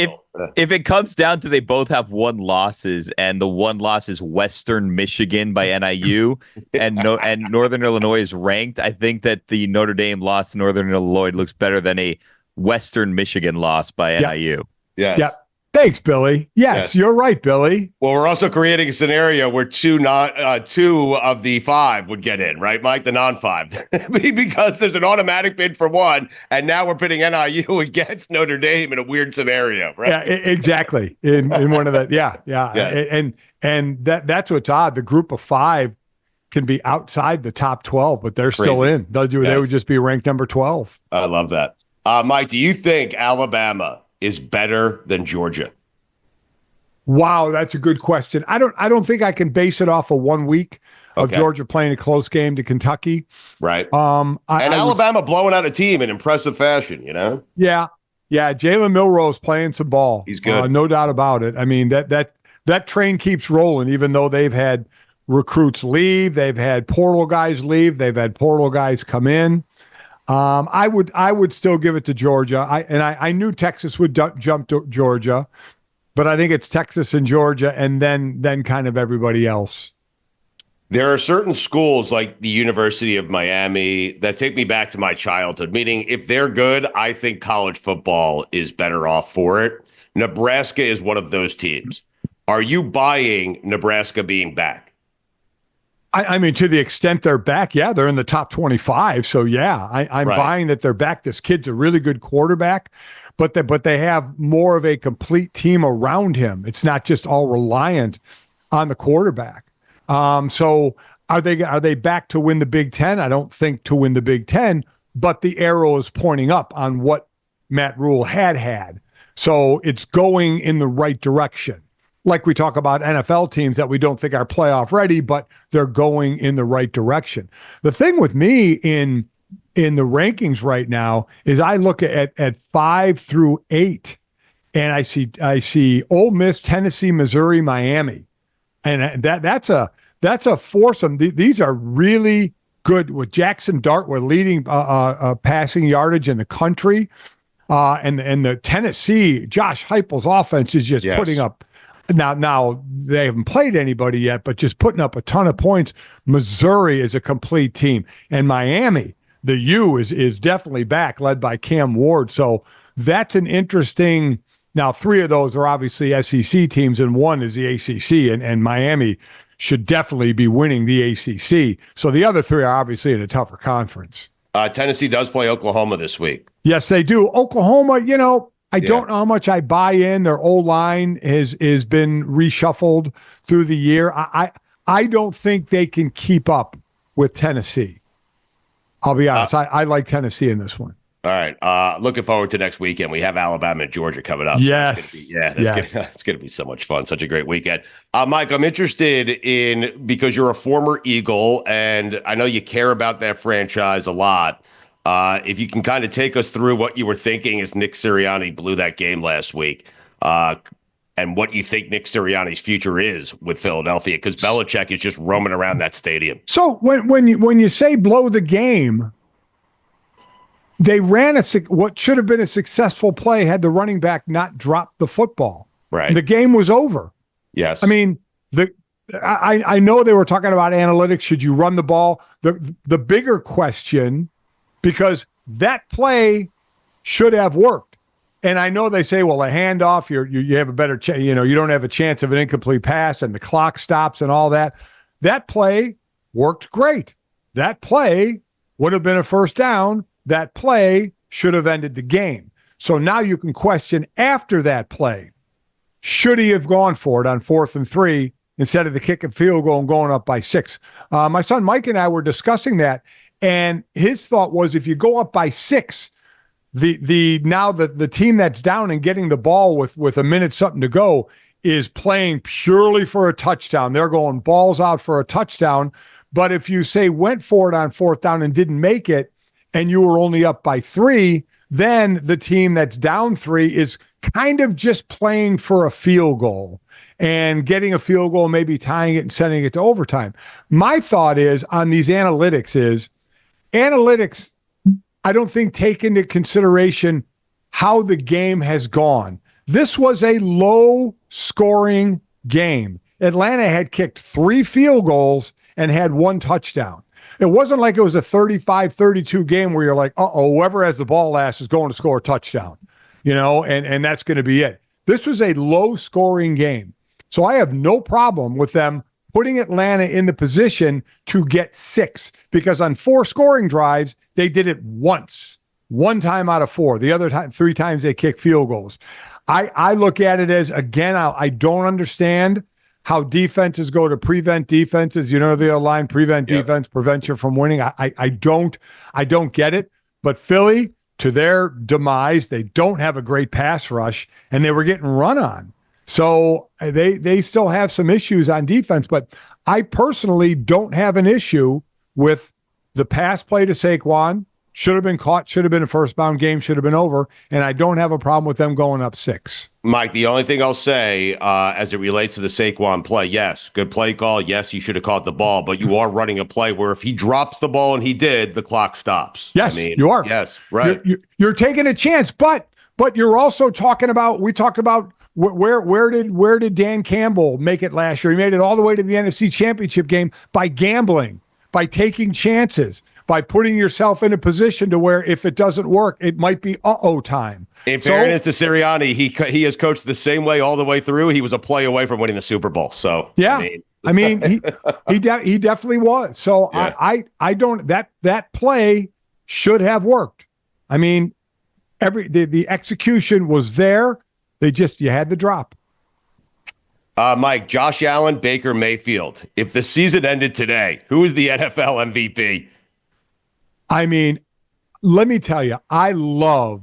if it comes down to they both have one losses, and the one loss is Western Michigan by NIU, and Northern Illinois is ranked, I think that the Notre Dame loss to Northern Illinois looks better than a Western Michigan loss by NIU. Yes. Yeah. Thanks, Billy. Yes, you're right, Billy. Well, we're also creating a scenario where two of the 5 would get in, right, Mike? The non-5. Because there's an automatic bid for one, and now we're pitting NIU against Notre Dame in a weird scenario, right? Yeah, exactly. In one of the yeah. Yes. And that's what's odd. The Group of 5 can be outside the top 12, but they're still in. They would just be ranked number 12. I love that. Mike, do you think Alabama is better than Georgia? Wow, that's a good question. I don't think I can base it off of 1 week of Georgia playing a close game to Kentucky. Right. Alabama blowing out a team in impressive fashion, Yeah. Yeah, Jalen Milroe's playing some ball. He's good. No doubt about it. I mean, that train keeps rolling, even though they've had recruits leave, they've had portal guys leave, they've had portal guys come in. I would still give it to Georgia. I knew Texas would jump to Georgia, but I think it's Texas and Georgia, and then kind of everybody else. There are certain schools like the University of Miami that take me back to my childhood, meaning if they're good, I think college football is better off for it. Nebraska is one of those teams. Are you buying Nebraska being back? I mean, to the extent they're back, yeah, they're in the top 25. So, yeah, I'm Right. buying that they're back. This kid's a really good quarterback, but they have more of a complete team around him. It's not just all reliant on the quarterback. So are they back to win the Big Ten? I don't think to win the Big Ten, but the arrow is pointing up on what Matt Rule had. So it's going in the right direction. Like we talk about NFL teams that we don't think are playoff ready, but they're going in the right direction. The thing with me in the rankings right now is I look at 5 through 8, and I see Ole Miss, Tennessee, Missouri, Miami. And that's a foursome. These are really good. With Jackson Dart, we're leading passing yardage in the country, and the Tennessee Josh Heupel's offense is just putting up. Now they haven't played anybody yet, but just putting up a ton of points. Missouri is a complete team, and Miami, the U is definitely back, led by Cam Ward. So that's an interesting. Now, 3 of those are obviously SEC teams, and 1 is the ACC, and Miami should definitely be winning the ACC. So the other 3 are obviously in a tougher conference. Tennessee does play Oklahoma this week. Yes, they do. Oklahoma, I don't know how much I buy in. Their O-line has been reshuffled through the year. I don't think they can keep up with Tennessee. I'll be honest. I like Tennessee in this one. All right. Looking forward to next weekend. We have Alabama and Georgia coming up. Yes. So it's going to be so much fun. Such a great weekend. Mike, I'm interested in, because you're a former Eagle, and I know you care about that franchise a lot. If you can kind of take us through what you were thinking as Nick Sirianni blew that game last week, and what you think Nick Sirianni's future is with Philadelphia, because Belichick is just roaming around that stadium. So when you say blow the game, they ran what should have been a successful play had the running back not dropped the football. Right. The game was over. Yes. I mean, I know they were talking about analytics. Should you run the ball? The bigger question, because that play should have worked. And I know they say, well, a handoff, you have a better chance. You don't have a chance of an incomplete pass, and the clock stops and all that. That play worked great. That play would have been a first down. That play should have ended the game. So now you can question after that play, should he have gone for it on 4th and 3 instead of the kick and field goal and going up by 6? My son Mike and I were discussing that, and his thought was, if you go up by 6, the team that's down and getting the ball with a minute something to go is playing purely for a touchdown. They're going balls out for a touchdown. But if you say went for it on 4th down and didn't make it, and you were only up by 3, then the team that's down 3 is kind of just playing for a field goal and getting a field goal, maybe tying it and sending it to overtime. My thought is on these analytics, I don't think take into consideration how the game has gone. This was a low-scoring game. Atlanta had kicked 3 field goals and had 1 touchdown. It wasn't like it was a 35-32 game where you're like, whoever has the ball last is going to score a touchdown, and that's going to be it. This was a low-scoring game. So I have no problem with them putting Atlanta in the position to get 6, because on 4 scoring drives, they did it once, 1 time out of 4. The other time, 3 times they kicked field goals. I look at it as, again, I don't understand how defenses go to prevent defenses. The line prevent defense, prevent you from winning. I don't get it. But Philly, to their demise, they don't have a great pass rush, and they were getting run on. So they still have some issues on defense. But I personally don't have an issue with the pass play to Saquon, Should have been caught, should have been a first-bound game, should have been over, and I don't have a problem with them going up 6. Mike, the only thing I'll say as it relates to the Saquon play, yes, good play call. Yes, he should have caught the ball, but you are running a play where if he drops the ball and he did, the clock stops. Yes, you are. Yes, right. You're taking a chance, but you're also talking about, we talked about where did Dan Campbell make it last year? He made it all the way to the NFC Championship game by gambling, by taking chances, by putting yourself in a position to where if it doesn't work, it might be time. In fairness to Sirianni, he has coached the same way all the way through. He was a play away from winning the Super Bowl. So yeah, he definitely was. So yeah. I don't that play should have worked. I mean, the execution was there. You had the drop. Mike, Josh Allen, Baker Mayfield. If the season ended today, who is the NFL MVP? I mean, let me tell you, I love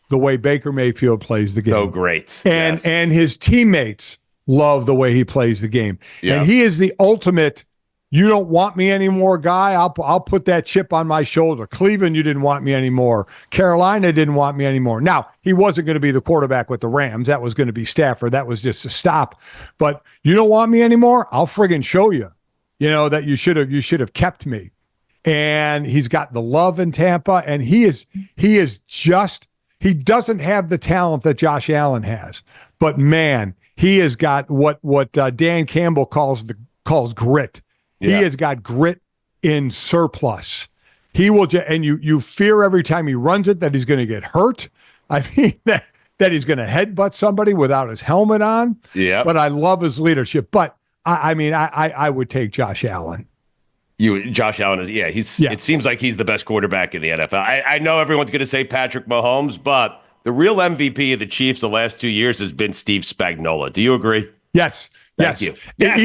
the way Baker Mayfield plays the game. Oh, great. And his teammates love the way he plays the game. Yeah. And he is the ultimate, you don't want me anymore guy. I'll put that chip on my shoulder. Cleveland, you didn't want me anymore. Carolina didn't want me anymore. Now, he wasn't going to be the quarterback with the Rams. That was going to be Stafford. That was just a stop. But you don't want me anymore? I'll friggin' show you, that you should have kept me. And he's got the love in Tampa, and he doesn't have the talent that Josh Allen has, but man, he has got what Dan Campbell calls grit. Yeah. He has got grit in surplus. He will and you fear every time he runs it that he's going to get hurt. I mean that he's going to headbutt somebody without his helmet on. Yeah. But I love his leadership. But I would take Josh Allen. Josh Allen is, it seems like he's the best quarterback in the NFL. I know everyone's going to say Patrick Mahomes, but the real MVP of the Chiefs the last 2 years has been Steve Spagnuolo. Do you agree? Yes. Thank you. Yes.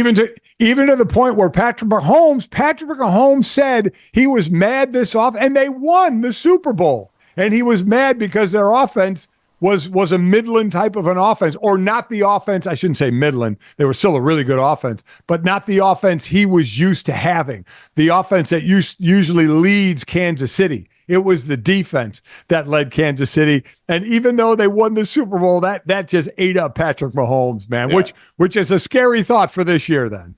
Even to the point where Patrick Mahomes said he was mad this off, and they won the Super Bowl. And he was mad because their offense was a Midland type of an offense, or not the offense. I shouldn't say Midland. They were still a really good offense, but not the offense he was used to having. The offense that usually leads Kansas City. It was the defense that led Kansas City. And even though they won the Super Bowl, that just ate up Patrick Mahomes, man, yeah. which is a scary thought for this year then.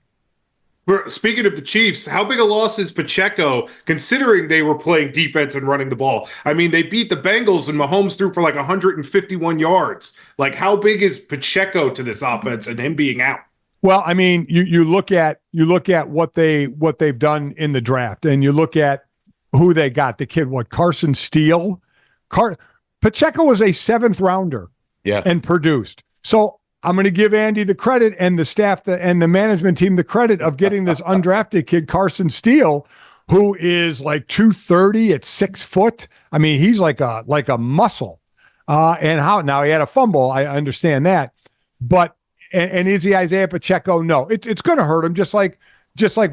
Speaking of the Chiefs, how big a loss is Pacheco, considering they were playing defense and running the ball? I mean, they beat the Bengals and Mahomes threw for like 151 yards. Like, how big is Pacheco to this offense and him being out? Well, I mean, you look at what they've done in the draft, and you look at who they got. The kid, Carson Steele? Pacheco was a 7th rounder, and produced. So I'm going to give Andy the credit and the staff and the management team the credit of getting this undrafted kid, Carson Steele, who is like 230 at 6 foot. I mean, he's like a muscle. Now he had a fumble. I understand that, but and is he Isaiah Pacheco? No, it's going to hurt him. Just like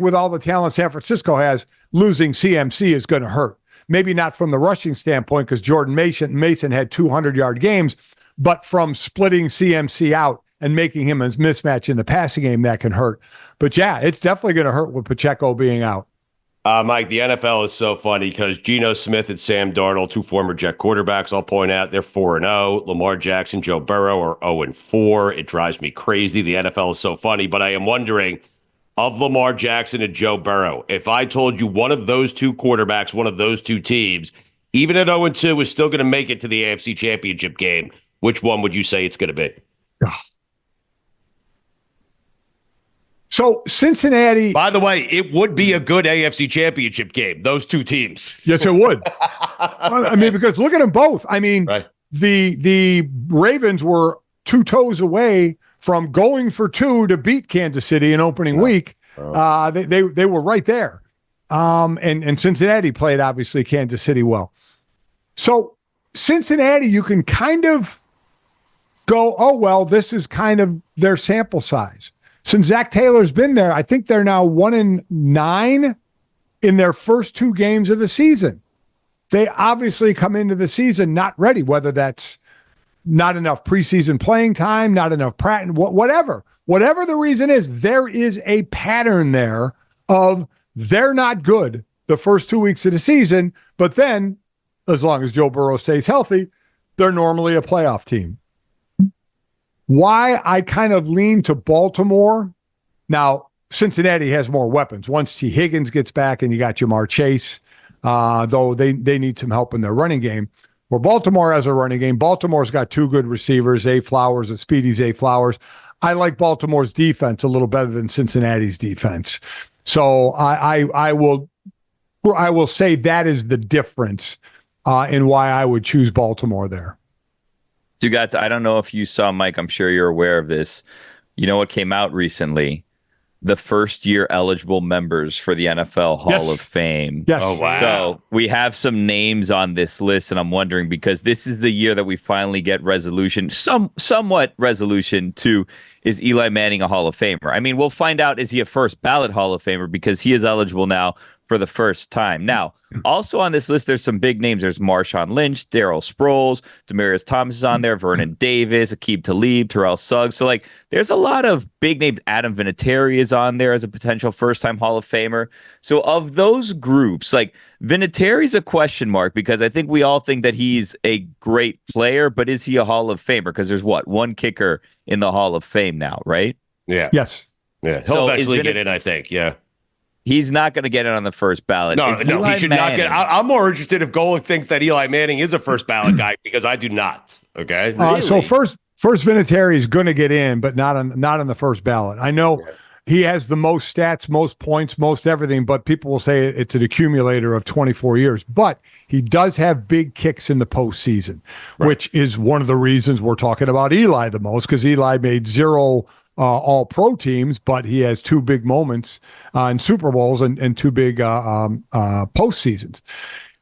with all the talent San Francisco has, losing CMC is going to hurt. Maybe not from the rushing standpoint because Jordan Mason had 200-yard games. But from splitting CMC out and making him a mismatch in the passing game, that can hurt. But yeah, it's definitely going to hurt with Pacheco being out. Mike, the NFL is so funny because Geno Smith and Sam Darnold, 2 former Jet quarterbacks, I'll point out, they're 4-0. Lamar Jackson, Joe Burrow are 0-4. It drives me crazy. The NFL is so funny. But I am wondering, of Lamar Jackson and Joe Burrow, if I told you one of those 2 quarterbacks, one of those 2 teams, even at 0-2, is still going to make it to the AFC Championship game, which one would you say it's going to be? So Cincinnati. By the way, it would be a good AFC Championship game, those 2 teams. Yes, it would. I mean, because look at them both. I mean, right. The Ravens were 2 toes away from going for 2 to beat Kansas City in opening week. They were right there. And Cincinnati played, obviously, Kansas City well. So Cincinnati, you can kind of go, oh, well, this is kind of their sample size. Since Zach Taylor's been there, I think they're now 1-9 in their first 2 games of the season. They obviously come into the season not ready, whether that's not enough preseason playing time, not enough practice, whatever the reason is, there is a pattern there of they're not good the first 2 weeks of the season, but then as long as Joe Burrow stays healthy, they're normally a playoff team. Why I kind of lean to Baltimore. Now, Cincinnati has more weapons. Once T. Higgins gets back and you got Jamar Chase, though they need some help in their running game. Where Baltimore has a running game, Baltimore's got two good receivers, Zay Flowers and Speedy Zay Flowers. I like Baltimore's defense a little better than Cincinnati's defense. So I will say that is the difference in why I would choose Baltimore there. Stugotz, I don't know if you saw, Mike, I'm sure you're aware of this. You know what came out recently? The first-year eligible members for the NFL Hall of Fame. Yes. Oh, wow. So we have some names on this list, and I'm wondering, because this is the year that we finally get resolution, somewhat resolution to, is Eli Manning a Hall of Famer? I mean, we'll find out, is he a first ballot Hall of Famer, because he is eligible now for the first time. Now, also on this list, there's some big names. There's Marshawn Lynch, Darryl Sproles, Demaryius Thomas is on there, Vernon Davis, Aqib Talib, Terrell Suggs. So, like, there's a lot of big names. Adam Vinatieri is on there as a potential first-time Hall of Famer. So, of those groups, like, Vinatieri's a question mark, because I think we all think that he's a great player, but is he a Hall of Famer? Because there's, one kicker in the Hall of Fame now, right? Yeah. Yes. Yeah. He'll eventually get in, I think. Yeah. He's not going to get in on the first ballot. No, he should not get. I'm more interested if Golic thinks that Eli Manning is a first ballot guy, because I do not. Okay. Really? So first Vinatieri is going to get in, but not on the first ballot. I know he has the most stats, most points, most everything, but people will say it's an accumulator of 24 years. But he does have big kicks in the postseason, which is one of the reasons we're talking about Eli the most, because Eli made 0 all-pro teams, but he has 2 big moments in Super Bowls and 2 big postseasons.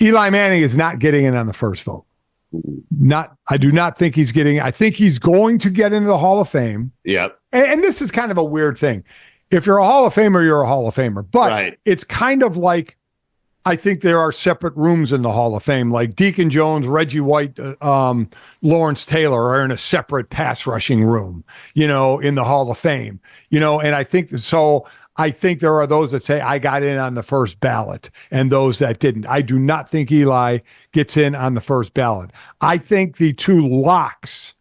Eli Manning is not getting in on the first vote. I do not think he's getting. I think he's going to get into the Hall of Fame. Yeah. And this is kind of a weird thing. If you're a Hall of Famer, you're a Hall of Famer. But it's kind of like, I think there are separate rooms in the Hall of Fame, like Deacon Jones, Reggie White, Lawrence Taylor are in a separate pass rushing room, in the Hall of Fame, and I think so. I think there are those that say I got in on the first ballot and those that didn't. I do not think Eli gets in on the first ballot. I think the two locks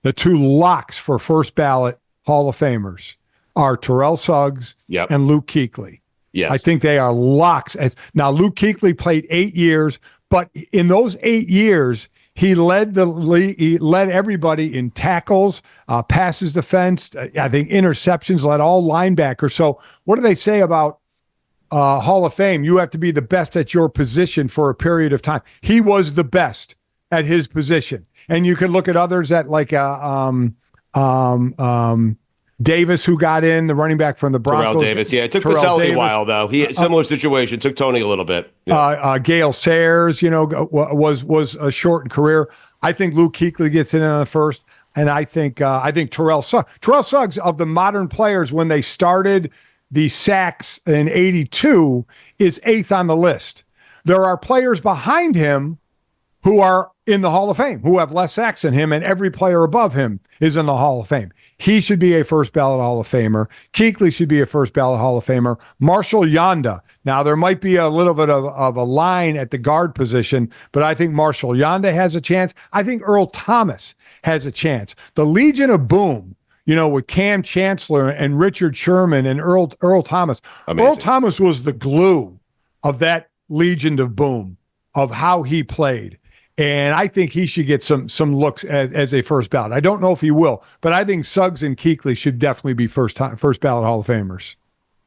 for first ballot Hall of Famers are Terrell Suggs and Luke Kuechly. Yes. I think they are locks. Now, Luke Kuechly played 8 years, but in those 8 years, he led the league. He led everybody in tackles, passes defense, I think interceptions, led all linebackers. So what do they say about Hall of Fame? You have to be the best at your position for a period of time. He was the best at his position. And you can look at others that like Davis, who got in, the running back from the Broncos. Terrell Davis, it took Pacelli a while, though. Similar situation. Took Tony a little bit. Yeah. Gale Sayers, was a shortened career. I think Luke Kuechly gets in on the first, and I think Terrell Suggs of the modern players when they started the sacks in '82 is 8th on the list. There are players behind him who are in the Hall of Fame, who have less sacks than him, and every player above him is in the Hall of Fame. He should be a first ballot Hall of Famer. Kuechly should be a first ballot Hall of Famer. Marshall Yanda. Now, there might be a little bit of a line at the guard position, but I think Marshall Yanda has a chance. I think Earl Thomas has a chance. The Legion of Boom, with Cam Chancellor and Richard Sherman and Earl Thomas. Amazing. Earl Thomas was the glue of that Legion of Boom, of how he played. And I think he should get some looks as a first ballot. I don't know if he will, but I think Suggs and Kuechly should definitely be first ballot Hall of Famers.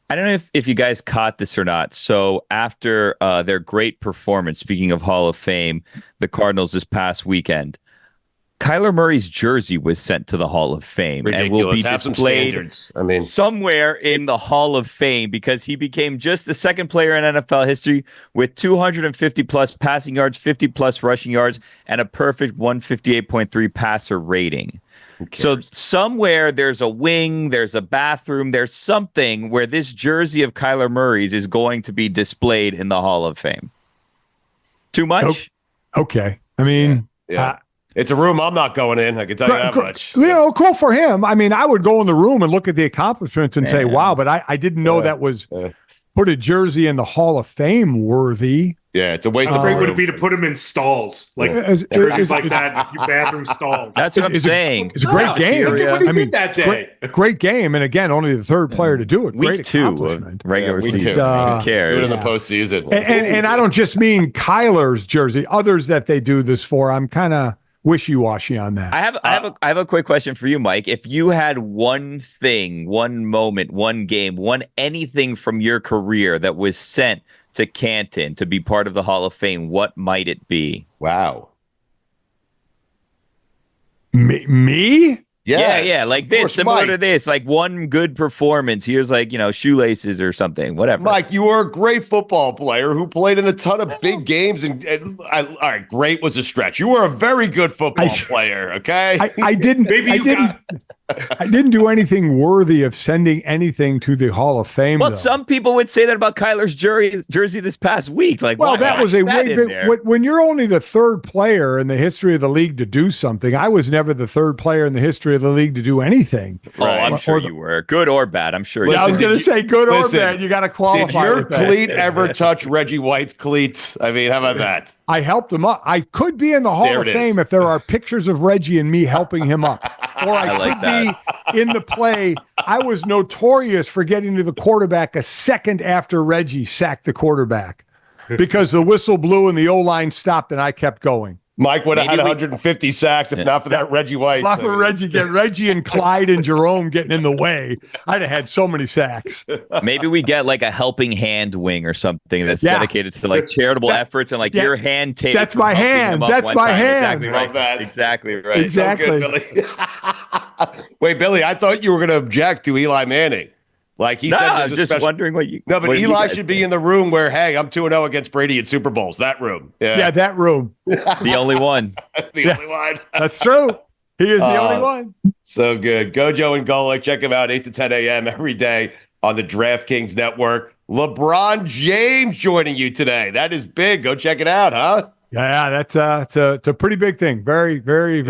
I don't know if you guys caught this or not. So after their great performance, speaking of Hall of Fame, the Cardinals this past weekend, Kyler Murray's jersey was sent to the Hall of Fame. Ridiculous. And will be Have displayed somewhere in the Hall of Fame, because he became just the second player in NFL history with 250 plus passing yards, 50 plus rushing yards, and a perfect 158.3 passer rating. So somewhere there's a wing, there's a bathroom, there's something where this jersey of Kyler Murray's is going to be displayed in the Hall of Fame. Too much? Okay. I mean, it's a room I'm not going in. I can tell you that much. Cool for him. I mean, I would go in the room and look at the accomplishments and say, wow, but I didn't know that was put a jersey in the Hall of Fame worthy. Yeah, it's a waste of Great would room. it be to put him in stalls, like Is- jerseys is- like that, in a few bathroom stalls. That's what I'm saying. It's a great game. Look at what he did that day. Great game, and again, only the third player to do it. Great Week 2 of accomplishment. regular week season. two. Who Do it cares? in the postseason. And I don't just mean Kyler's jersey. Others that they do this for, I'm kind of wishy-washy on that. I have a quick question for you, Mike. If you had one thing, one moment, one game, one anything from your career that was sent to Canton to be part of the Hall of Fame, what might it be? Wow. Me? Yes, Yeah, like of this, course, similar Mike. to this, like one good performance. Here's like, shoelaces or something, whatever. Mike, you were a great football player who played in a ton of big games. All right, great was a stretch. You were a very good football player, okay? I didn't. I didn't do anything worthy of sending anything to the Hall of Fame. Well, though. some people would say that about Kyler's jersey this past week. Like, Well, why that not was put a that way in big. there? When you're only the third player in the history of the league to do something, I was never the third player in the history of the league to do anything. Oh, I'm sure Or the- you were. Good or bad, I'm sure. Yeah, I was Listen, going to say good listen, or bad. You got to Did qualify. your with that. cleat ever touch Reggie White's cleats? I mean, how about that? I helped him up. I could be in the Hall There of it Fame is. if there are pictures of Reggie and me helping him up. Or I like could be in the play. I was notorious for getting to the quarterback a second after Reggie sacked the quarterback because the whistle blew and the O-line stopped and I kept going. Mike would have had Maybe we- 150 sacks if not for that Reggie White. Not for Reggie and Clyde and Jerome getting in the way. I'd have had so many sacks. Maybe we get like a helping hand wing or something that's Yeah. dedicated to like charitable efforts and like Yeah. your hand take. That's my hand. That's my hand. Exactly Love right. that. Exactly right. Exactly. So good, Billy. Wait, Billy, I thought you were going to object to Eli Manning. Like he No, said, I'm there's a just special- wondering what you. No, but what you Eli guys should be think. in the room where, hey, I'm 2-0 against Brady in Super Bowls. That room. Yeah, that room. the only one. the only one. That's true. He is the only one. So good. Gojo and Golic. Check him out 8 to 10 a.m. every day on the DraftKings Network. LeBron James joining you today. That is big. Go check it out, huh? Yeah, that's it's a pretty big thing. Very, very,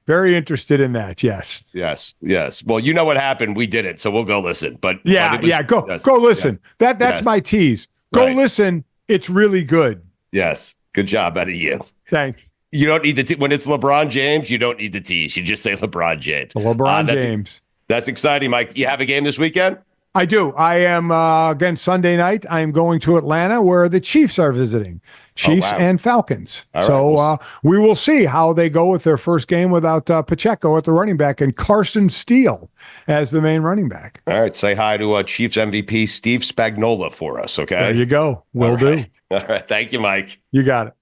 very interested in that. Yes. Yes. Well, you know what happened. We did it, so we'll go listen. But Yeah, but it was- Go yes, go listen. That's Yes. my tease. Go Right. listen. It's really good. Yes. Good job out of you. Thanks. You don't need to when it's LeBron James, you don't need to tease. You just say LeBron James. LeBron That's- James. That's exciting, Mike. You have a game this weekend? I do. I am again Sunday night. I am going to Atlanta where the Chiefs are visiting. Chiefs wow. and Falcons. All right, So well, we will see how they go with their first game without Pacheco at the running back and Carson Steele as the main running back. All right. Say hi to Chiefs MVP Steve Spagnuolo for us, okay? There you go. Will All do. right. All right. Thank you, Mike. You got it.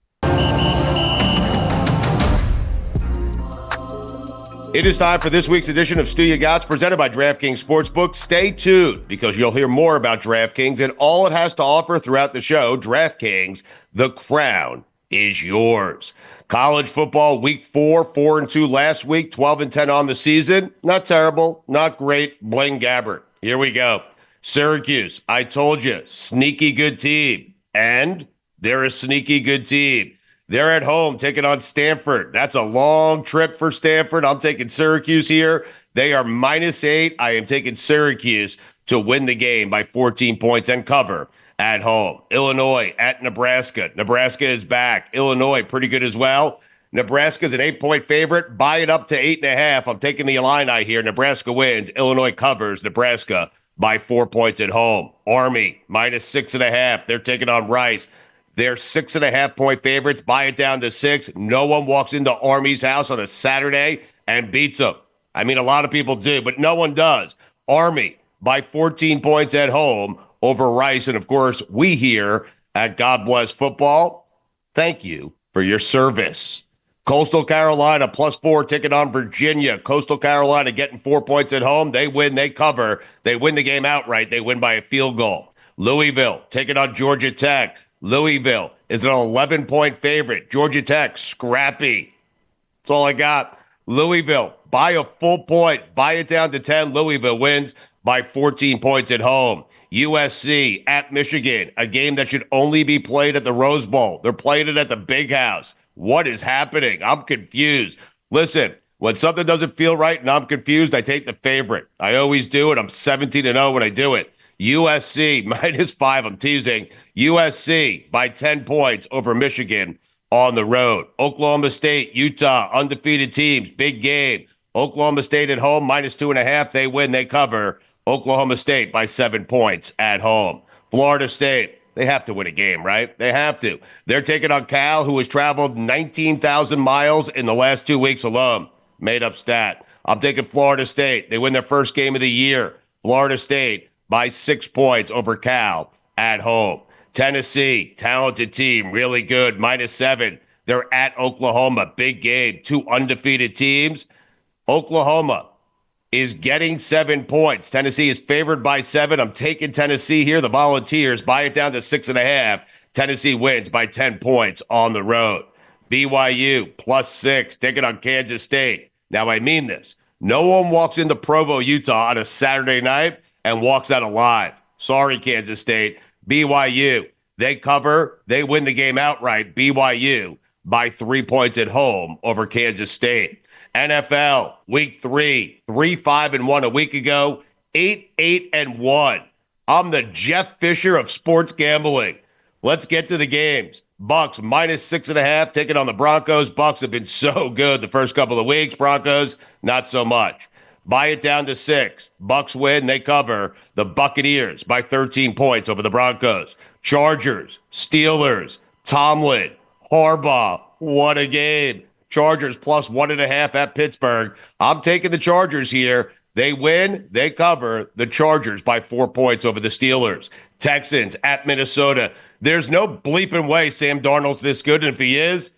It is time for this week's edition of STU-YA-GOTZ presented by DraftKings Sportsbook. Stay tuned because you'll hear more about DraftKings and all it has to offer throughout the show. DraftKings, the crown is yours. College football week 4, 4-2 last week, 12-10 on the season. Not terrible, not great. Blaine Gabbert. Here we go. Syracuse, I told you, sneaky good team. And they're a sneaky good team. They're at home taking on Stanford. That's a long trip for Stanford. I'm taking Syracuse here. They are -8. I am taking Syracuse to win the game by 14 points and cover at home. Illinois at Nebraska. Nebraska is back. Illinois pretty good as well. Nebraska's an 8-point favorite. Buy it up to 8.5. I'm taking the Illini here. Nebraska wins. Illinois covers. Nebraska by 4 points at home. Army -6.5. They're taking on Rice. They're 6.5-point favorites. Buy it down to 6. No one walks into Army's house on a Saturday and beats them. I mean, a lot of people do, but no one does. Army by 14 points at home over Rice. And, of course, we here at God Bless Football, thank you for your service. Coastal Carolina +4 ticket on Virginia. Coastal Carolina getting 4 points at home. They win. They cover. They win the game outright. They win by a field goal. Louisville taking on Georgia Tech. Louisville is an 11-point favorite. Georgia Tech, scrappy. That's all I got. Louisville, by a full point. Buy it down to 10. Louisville wins by 14 points at home. USC at Michigan, a game that should only be played at the Rose Bowl. They're playing it at the Big House. What is happening? I'm confused. Listen, when something doesn't feel right and I'm confused, I take the favorite. I always do it. I'm 17-0 when I do it. USC -5. I'm teasing. USC by 10 points over Michigan on the road. Oklahoma State, Utah, undefeated teams. Big game. Oklahoma State at home, -2.5. They win, they cover. Oklahoma State by 7 points at home. Florida State, they have to win a game, right? They have to. They're taking on Cal, who has traveled 19,000 miles in the last 2 weeks alone. Made up stat. I'm taking Florida State. They win their first game of the year. Florida State by 6 points over Cal at home. Tennessee, talented team, really good, -7. They're at Oklahoma. Big game. 2 undefeated teams. Oklahoma is getting 7 points. Tennessee is favored by 7. I'm taking Tennessee here. The Volunteers buy it down to 6.5. Tennessee wins by 10 points on the road. BYU +6, taking on Kansas State. Now, I mean this. No one walks into Provo, Utah on a Saturday night and walks out alive. Sorry, Kansas State. BYU, they cover. They win the game outright. BYU by 3 points at home over Kansas State. NFL, week 3, 3-5-1 a week ago, 8-8-1. I'm the Jeff Fisher of sports gambling. Let's get to the games. Bucks -6.5, taking on the Broncos. Bucks have been so good the first couple of weeks. Broncos, not so much. Buy it down to 6. Bucks win, they cover. The Buccaneers by 13 points over the Broncos. Chargers, Steelers, Tomlin, Harbaugh. What a game. Chargers +1.5 at Pittsburgh. I'm taking the Chargers here. They win, they cover. The Chargers by 4 points over the Steelers. Texans at Minnesota. There's no bleeping way Sam Darnold's this good, and if he is,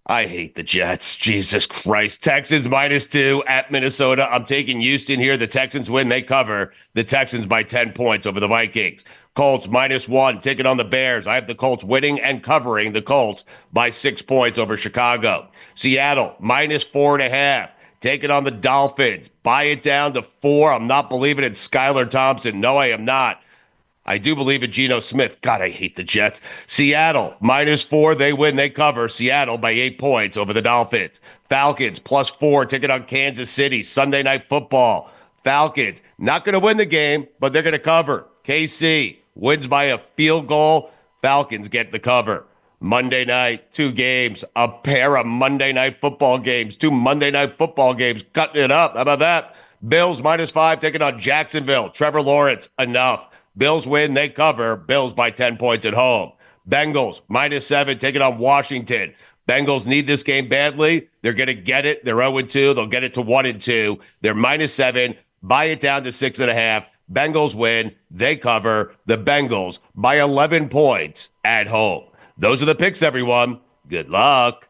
I hate the Jets. Jesus Christ. Texans -2 at Minnesota. I'm taking Houston here. The Texans win, they cover. The Texans by 10 points over the Vikings. Colts -1, taking on the Bears. I have the Colts winning and covering. The Colts by 6 points over Chicago. Seattle -4.5, taking on the Dolphins. Buy it down to 4. I'm not believing in Skylar Thompson. No, I am not. I do believe in Geno Smith. God, I hate the Jets. Seattle -4. They win, they cover. Seattle by 8 points over the Dolphins. Falcons +4, taking on Kansas City. Sunday Night Football. Falcons not going to win the game, but they're going to cover. KC wins by a field goal. Falcons get the cover. Monday night, 2 games, a pair of Monday Night Football games, 2 Monday Night Football games, cutting it up. How about that? Bills -5, taking on Jacksonville. Trevor Lawrence, enough. Bills win, they cover. Bills by 10 points at home. Bengals -7, taking on Washington. Bengals need this game badly. They're going to get it. They're 0-2. They'll get it to 1-2. They're -7. Buy it down to 6.5. Bengals win. They cover. The Bengals by 11 points at home. Those are the picks, everyone. Good luck.